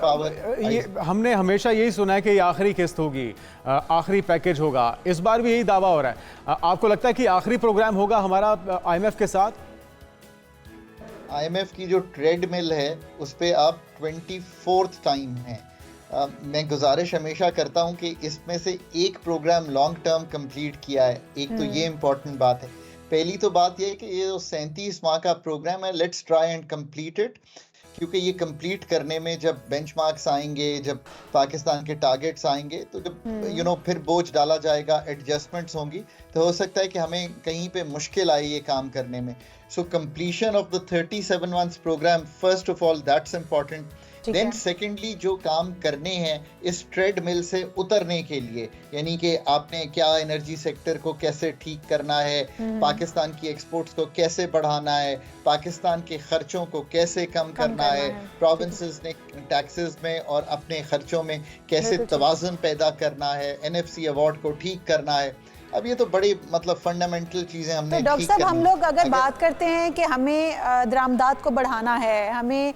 ये हमने हमेशा यही सुना है कि ये आखिरी किस्त होगी, आखिरी पैकेज होगा, इस बार भी यही दावा हो रहा है। आपको लगता है कि आखिरी प्रोग्राम होगा हमारा IMF के साथ? IMF की जो ट्रेडमिल है उस पे आप 24th टाइम है। मैं गुजारिश हमेशा करता हूं कि इसमें से एक प्रोग्राम लॉन्ग टर्म कंप्लीट किया है। एक तो ये इम्पोर्टेंट बात है। पहली तो बात ये है कि ये जो 37 माह का प्रोग्राम है, let's try and complete it, क्योंकि ये कंप्लीट करने में जब बेंचमार्क्स आएंगे, जब पाकिस्तान के टारगेट्स आएंगे, तो जब फिर बोझ डाला जाएगा, एडजस्टमेंट्स होंगी, तो हो सकता है कि हमें कहीं पे मुश्किल आए ये काम करने में। So completion of the 37 months programme, first of all that's important. Then secondly जो काम करने हैं इस ट्रेडमिल से उतरने के लिए, यानी कि आपने क्या एनर्जी सेक्टर को कैसे ठीक करना है, पाकिस्तान की एक्सपोर्ट्स को कैसे बढ़ाना है, पाकिस्तान के खर्चों को कैसे कम करना है, प्रोविंसेस ने टैक्सेस में और अपने खर्चों में कैसे तवाज़ुन पैदा करना है, NFC अवार्ड को ठीक करना है। अब ये तो बड़ी मतलब फंडामेंटल चीजें हमने। तो डॉक्टर साहब, हम लोग अगर बात करते हैं कि हमें दरामदात को बढ़ाना है, हमें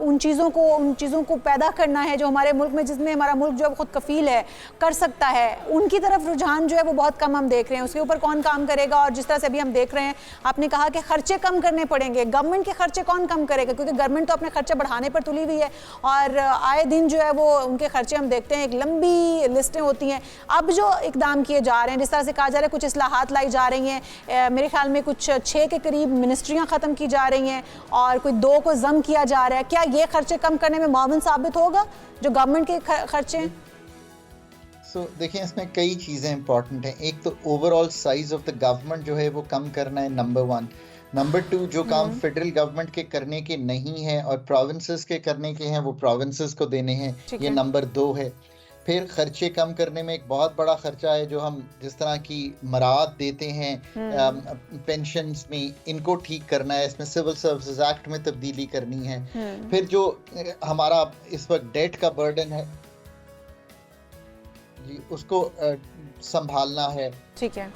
उन चीज़ों को पैदा करना है जो हमारे मुल्क में, जिसमें हमारा मुल्क जो है खुद कफील है, कर सकता है, उनकी तरफ रुझान जो है वो बहुत कम हम देख रहे हैं। उसके ऊपर कौन काम करेगा? और जिस तरह से अभी हम देख रहे हैं, आपने कहा कि खर्चे कम करने पड़ेंगे, गवर्नमेंट के खर्चे कौन कम करेगा? क्योंकि गवर्नमेंट तो अपने खर्चे बढ़ाने पर तुली हुई है और आए दिन जो है वो उनके खर्चे हम देखते हैं, एक लंबी लिस्टें होती हैं। अब जो इकदाम किए जा रहे हैं, जिस तरह से कहा जा रहा है कुछ इस्लाहात लाई जा रही हैं, मेरे ख्याल में कुछ 6 के करीब मिनिस्ट्रियां ख़त्म की जा रही हैं और कोई 2 को जम किया जा रहा है, क्या ये खर्चे कम करने में मावन साबित होगा जो गवर्नमेंट के खर्चे हैं? देखिए, इसमें कई चीज़ें इंपॉर्टेंट हैं। एक तो overall size of the government जो है वो कम करना है, नंबर 1। नंबर 2, जो काम फेडरल गवर्नमेंट के करने के नहीं है और प्रोविंसेस के करने के हैं वो प्रोविंसेस को देने हैं, ये नंबर 2 है। फिर खर्चे कम करने में एक बहुत बड़ा खर्चा है जो हम जिस तरह की मराहत देते हैं पेंशन्स में, इनको ठीक करना है, इसमें सिविल सर्विसेज एक्ट में तब्दीली करनी है। फिर जो हमारा इस वक्त डेट का बर्डन है जी, उसको संभालना है। ठीक है,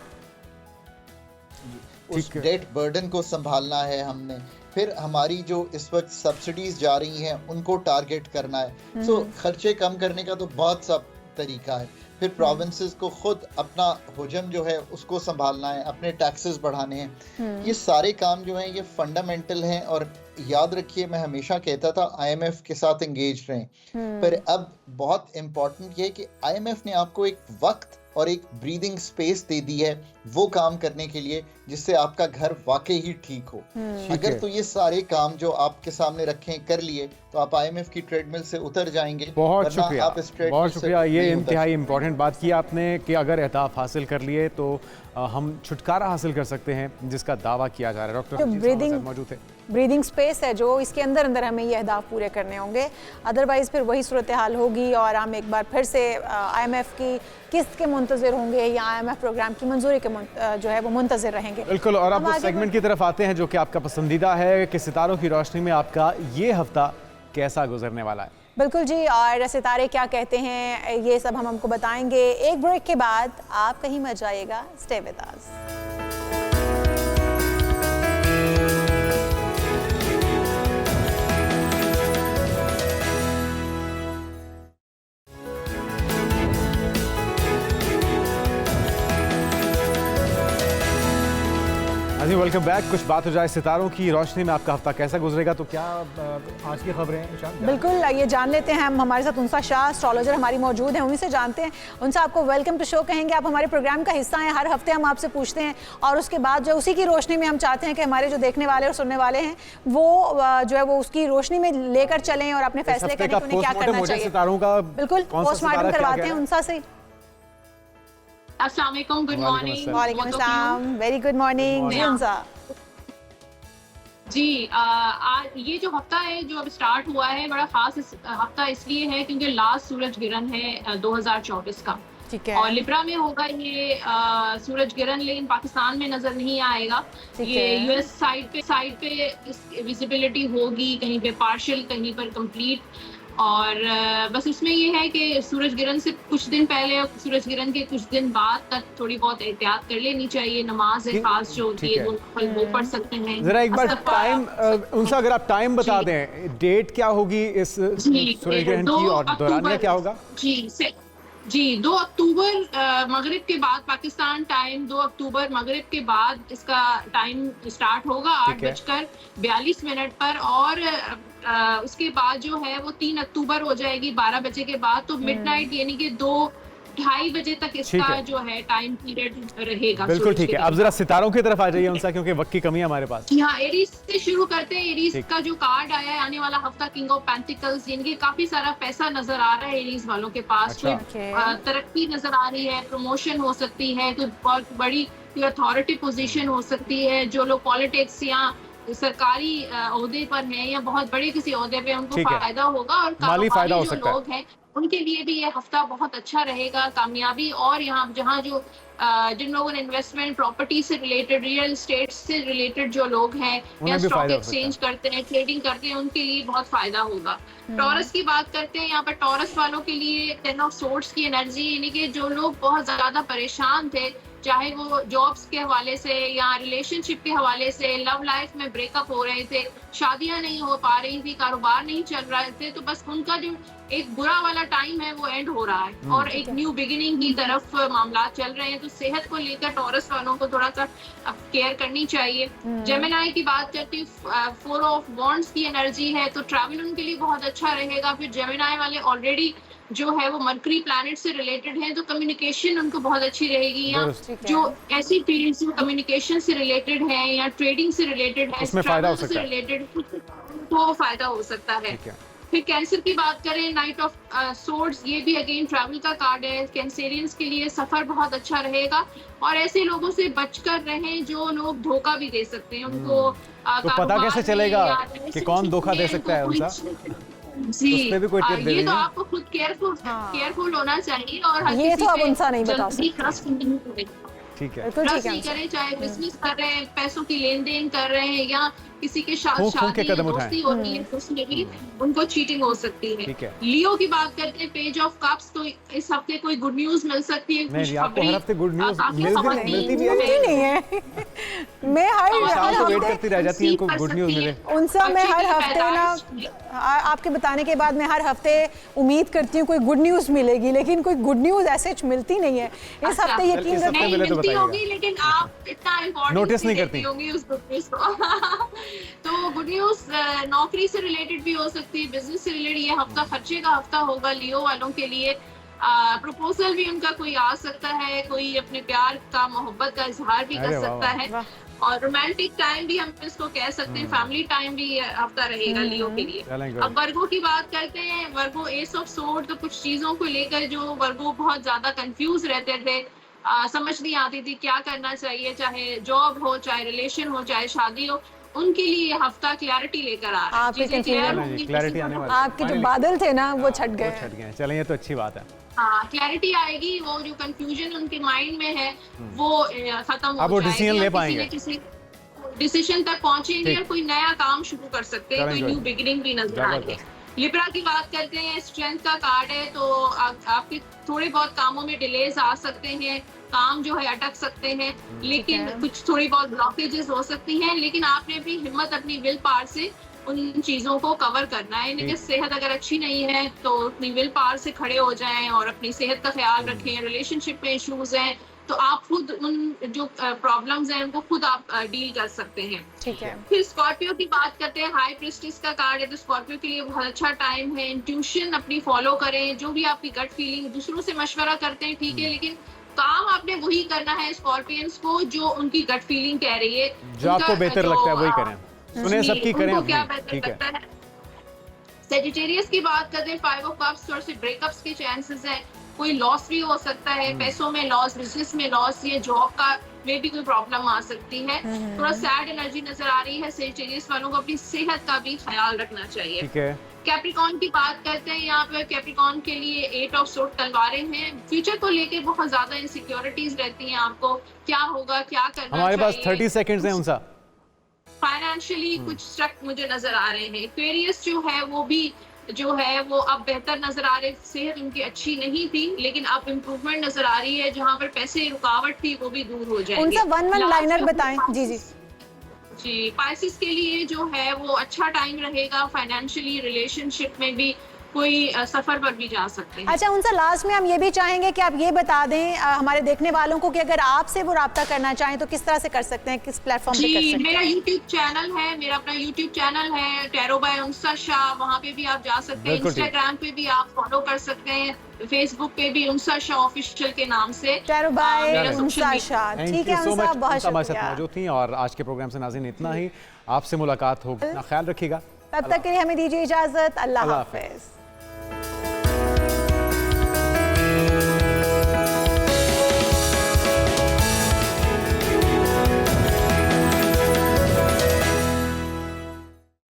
उस डेट बर्डन को संभालना है हमने। फिर हमारी जो इस वक्त सब्सिडीज जा रही हैं उनको टारगेट करना है। सो खर्चे कम करने का तो बहुत सा तरीका है। फिर प्रोविंसेस को खुद अपना हुजम जो है उसको संभालना है, अपने टैक्सेस बढ़ाने हैं। ये सारे काम जो हैं ये फंडामेंटल हैं और याद रखिए, मैं हमेशा कहता था IMF के साथ एंगेज रहें, पर अब बहुत इम्पोर्टेंट ये है कि IMF ने आपको एक वक्त और एक ब्रीदिंग स्पेस दे दी है वो काम करने के लिए जिससे आपका घर वाकई ही ठीक हो। अगर तो ये सारे काम जो आपके सामने रखें कर लिए तो आप IMF की ट्रेडमिल से उतर जाएंगे। बहुत शुक्रिया, बहुत शुक्रिया। ये इंतहाई इंपॉर्टेंट बात की आपने कि अगर अहदाफ हासिल कर लिए तो हम छुटकारा हासिल कर सकते हैं, जिसका दावा किया जा रहा है। डॉक्टर मौजूद थे। ब्रीदिंग स्पेस है जो इसके अंदर अंदर हमें ये अहदाफ पूरे करने होंगे, अदरवाइज़ फिर वही सूरत हाल होगी और हम एक बार फिर से IMF की किस्त के मुंतज़िर होंगे या IMF प्रोग्राम की मंजूरी के जो है वो मुंतज़िर रहेंगे। बिल्कुल। और अब उस सेगमेंट की तरफ आते हैं जो कि आपका पसंदीदा है कि सितारों की रोशनी में आपका ये हफ्ता कैसा गुजरने वाला है। बिल्कुल जी, और सितारे क्या कहते हैं ये सब हम हमको बताएंगे एक ब्रेक के बाद। आप कहीं मत जाइएगा, स्टे विद अस। जी, वेलकम बैक। कुछ बात हो जाए सितारों की रोशनी में आपका हफ्ता कैसा गुजरेगा, तो क्या आज की खबरें हैं? बिल्कुल, ये जान लेते हैं। हम हमारे साथ उनसा शाह एस्ट्रोलॉजर हमारी मौजूद हैं, उन्हीं से जानते हैं। उनसे आपको वेलकम टू शो कहेंगे, आप हमारे प्रोग्राम का हिस्सा हैं। हर हफ्ते हम आपसे पूछते हैं और उसके बाद जो उसी की रोशनी में हम चाहते हैं कि हमारे जो देखने वाले और सुनने वाले हैं वो जो है वो उसकी रोशनी में लेकर चलें और अपने फैसले करें कि उन्हें क्या करना चाहिए। सितारों का बिल्कुल पोस्टमार्टम करवाते हैं उनसा से। अस्सलाम वालेकुम, गुड मॉर्निंग। वालेकुम अस्सलाम, वेरी गुड मॉर्निंग जी उनसा। जी, आज ये जो हफ्ता है जो अब स्टार्ट हुआ है बड़ा खास हफ्ता इसलिए है क्योंकि लास्ट सूरज गिरहन है 2024 का। ठीक है। और लिब्रा में होगा ये सूरज गिरहन, लेकिन पाकिस्तान में नजर नहीं आएगा। ये US साइड पे विजिबिलिटी होगी, कहीं पे पार्शियल, कहीं पर कंप्लीट। और बस उसमें ये है कि सूरज गिरहन से कुछ दिन पहले और सूरज गिरहन के कुछ दिन बाद तक थोड़ी बहुत एहतियात कर लेनी चाहिए। नमाज है खास जो होती है वो पढ़ सकते हैं। जरा एक बार टाइम उनसे अगर आप टाइम बता दें, डेट क्या होगी इस सूरज ग्रहण की और दौरानिया क्या होगा? जी 2 अक्टूबर मगरिब के बाद पाकिस्तान टाइम 2 अक्टूबर मगरिब के बाद इसका टाइम स्टार्ट होगा 8:42 पर और उसके बाद जो है वो 3 अक्टूबर हो जाएगी 12 बजे के बाद। तो मिडनाइट यानी कि 2-2:30 बजे तक इसका जो है टाइम पीरियड रहेगा। बिल्कुल ठीक है। अब जरा सितारों की तरफ आ जाइए उनसा, क्योंकि वक्त की कमी है हमारे पास। हाँ, एरीज से शुरू करते हैं। एरीज का जो कार्ड आया है आने वाला हफ्ता किंग ऑफ पेंटिकल्स, यानी कि काफी सारा पैसा नजर आ रहा है एरीज वालों के पास। तरक्की नजर आ रही है, प्रमोशन हो सकती है, कोई बहुत बड़ी अथॉरिटी पोजीशन हो सकती है। जो लोग पॉलिटिक्स या सरकारी ओहदे पर हैं या बहुत बड़े किसी ओहदे पे उनको फायदा होगा और माली फायदा हो सकता है। लोग हैं उनके लिए भी ये हफ्ता बहुत अच्छा रहेगा, कामयाबी। और यहाँ जहाँ जो जिन लोगों ने इन्वेस्टमेंट प्रॉपर्टी से रिलेटेड, रियल एस्टेट से रिलेटेड जो लोग हैं या स्टॉक एक्सचेंज करते हैं, ट्रेडिंग करते हैं, उनके लिए बहुत फायदा होगा। टॉरस की बात करते हैं, यहाँ पर टॉरस वालों के लिए 10 ऑफ सोर्ड्स की एनर्जी, यानी कि जो लोग बहुत ज्यादा परेशान थे, चाहे वो जॉब्स के हवाले से या रिलेशनशिप के हवाले से, लव लाइफ में ब्रेकअप हो रहे थे, शादियां नहीं हो पा रही थी, कारोबार नहीं चल रहे थे, तो बस उनका जो एक बुरा वाला टाइम है वो एंड हो रहा है और एक न्यू बिगिनिंग की तरफ मामला चल रहे हैं। तो सेहत को लेकर टॉरस वालों को थोड़ा सा केयर करनी चाहिए। जेमिनी की बात करती हूँ, 4 ऑफ वॉन्ड्स की एनर्जी है, तो ट्रैवल उनके लिए बहुत अच्छा रहेगा। फिर जेमिनी वाले ऑलरेडी जो है वो मरकरी प्लैनेट से रिलेटेड है, तो कम्युनिकेशन उनको बहुत अच्छी रहेगी। या जो ऐसी फील्ड से कम्युनिकेशन से रिलेटेड है या ट्रेडिंग से रिलेटेड है, ट्रैवल से रिलेटेड, तो फायदा हो सकता है। फिर कैंसर की बात करें, नाइट ऑफ सोर्ड्स, ये भी अगेन ट्रैवल का कार्ड है। कैंसेरियंस के लिए सफर बहुत अच्छा रहेगा और ऐसे लोगों से बचकर रहें जो लोग धोखा भी दे सकते हैं उनको। तो पता कैसे चलेगा कि कौन धोखा दे सकता है उनका? जी, ये तो आपको खुद केयरफुल होना चाहिए और ये तो अब उनसा नहीं बता सकते। ठीक है, ट्रस्ट नहीं करें, चाहे बिजनेस कर रहे हैं, पैसों की लेन देन कर रहे हैं या किसी के साथ शादी या दोस्ती होती है, उसमें भी उनको चीटिंग हो सकती है। लियो की बात करते हैं, पेज ऑफ कप्स, तो इस हफ्ते कोई गुड न्यूज मिल सकती है। नहीं, आपको हर हफ्ते गुड न्यूज मिलती नहीं है। मैं हर हफ्ते वेट करती रह जाती है इनको गुड न्यूज मिले। उनसा मैं हर हफ्ते ना आपके बताने के बाद मैं हर हफ्ते उम्मीद करती हूँ कोई गुड न्यूज मिलेगी, लेकिन कोई गुड न्यूज ऐसे मिलती नहीं है। इस हफ्ते यकीन मिलती होगी, लेकिन आप इतना इम्पोर्टेंट नोटिस नहीं करती होगी उस गुड न्यूज को। तो गुड न्यूज नौकरी से रिलेटेड भी हो सकती है, बिजनेस से रिलेटेड। ये हफ्ता खर्चे का हफ्ता होगा लियो वालों के लिए। प्रपोजल भी उनका कोई आ सकता है, कोई अपने प्यार का, मोहब्बत का इजहार भी कर सकता है और रोमांटिक टाइम भी हम इसको कह सकते हैं, फैमिली टाइम भी हफ्ता रहेगा लियो के लिए। अब वर्गो की बात करते हैं, वर्गो एस ऑफ सोर्ड, तो कुछ चीजों को लेकर जो वर्गो बहुत ज्यादा कंफ्यूज रहते थे, समझ नहीं आती थी क्या करना चाहिए, चाहे जॉब हो, चाहे रिलेशन हो, चाहे शादी हो, उनके लिए ये हफ्ता क्लैरिटी लेकर आ रहा है। आपके जो बादल थे ना वो छट गए। चलें, ये तो अच्छी बात है। हाँ, क्लैरिटी आएगी, वो जो कंफ्यूजन उनके माइंड में है वो खत्म हो जाएगी। डिसीजन ले पाएंगे, डिसीजन तक पहुंचेंगे और कोई नया काम शुरू कर सकते हैं, कोई न्यू बिगिनिंग भी नजर आ रही है। लिब्रा की बात करते हैं, स्ट्रेंथ का कार्ड है, तो आपके थोड़े बहुत कामों में डिलेज आ सकते हैं, काम जो है अटक सकते हैं, लेकिन कुछ थोड़ी बहुत ब्लॉकेजेस हो सकती हैं, लेकिन आपने अपनी हिम्मत, अपनी विल पावर से उन चीजों को कवर करना है। यानी कि सेहत अगर अच्छी नहीं है तो अपनी विल पावर से खड़े हो जाएं और अपनी सेहत का ख्याल रखें। रिलेशनशिप में इश्यूज हैं तो आप खुद उन जो प्रॉब्लम्स हैं उनको खुद आप डील कर सकते हैं। ठीक है। फिर स्कॉर्पियो की बात करते हैं, हाई प्रिस्टिस का कार्ड है, तो स्कॉर्पियो के लिए बहुत अच्छा टाइम है। इंट्यूशन अपनी फॉलो करें, जो भी आपकी गट फीलिंग, दूसरों से मशवरा करते हैं ठीक है, लेकिन काम आपने वही करना है स्कॉर्पियंस को जो उनकी गट फीलिंग कह रही है, जो आपको बेहतर लगता है वही करें, सुने सबकी करें अपनी, क्या बेहतर लगता है। सेजिटेरियस की बात करते हैं, 5 ऑफ कप्स, थोड़े से ब्रेकअप्स के चांसेस हैं, कोई लॉस भी हो सकता है, पैसों में लॉस, बिजनेस में लॉस, ये जॉब का में भी कोई प्रॉब्लम आ सकती है। थोड़ा सैड एनर्जी नजर आ रही है। सेजिटेरियस वालों को अपनी सेहत का भी ख्याल रखना चाहिए। ठीक है। कैप्रिकॉर्न की बात करते हैं, यहाँ पे कैप्रिकॉर्न के लिए 8 ऑफ सोर्ड तलवारें हैं। फ्यूचर को लेके बहुत ज्यादा इनसिक्योरिटीज रहती हैं, आपको क्या होगा, क्या करना हमारे पास 30 सेकंड्स हैं उनसा। फाइनेंशियली कुछ स्ट्रक मुझे नजर आ रहे हैं। एक्वेरियस जो है वो भी जो है वो अब बेहतर नजर आ रहे, सेहत उनकी अच्छी नहीं थी लेकिन अब इम्प्रूवमेंट नजर आ रही है, जहाँ पर पैसे रुकावट थी वो भी दूर हो जाएंगे। उनसे वन लाइनर बताएं। जी जी जी, पाइसेस के लिए जो है वो अच्छा टाइम रहेगा, फाइनेंशियली रिलेशनशिप में भी कोई सफर पर भी जा सकते हैं। अच्छा, उनसे लास्ट में हम ये भी चाहेंगे कि आप ये बता दें हमारे देखने वालों को कि अगर आपसे वो राब्ता करना चाहें तो किस तरह से कर सकते हैं, किस प्लेटफॉर्म पे कर सकते हैं? मेरा यूट्यूब चैनल है, मेरा अपना यूट्यूब चैनल है टैरो बाय उनसा शाह, वहाँ पे भी आप जा सकते हैं। इंस्टाग्राम पे भी आप फॉलो कर सकते हैं, फेसबुक पे भी उनसा शाह ऑफिशियल के नाम से टैरो बाय उनसा शाह। ठीक है, उनसा बहुत हमारे साथ शुक्रिया। मौजूद थी और आज के प्रोग्राम से नाज़रीन इतना ही। आपसे मुलाकात होगी, अपना ख्याल रखिएगा। तब तक के लिए हमें दीजिए इजाजत। अल्लाह हाफिज।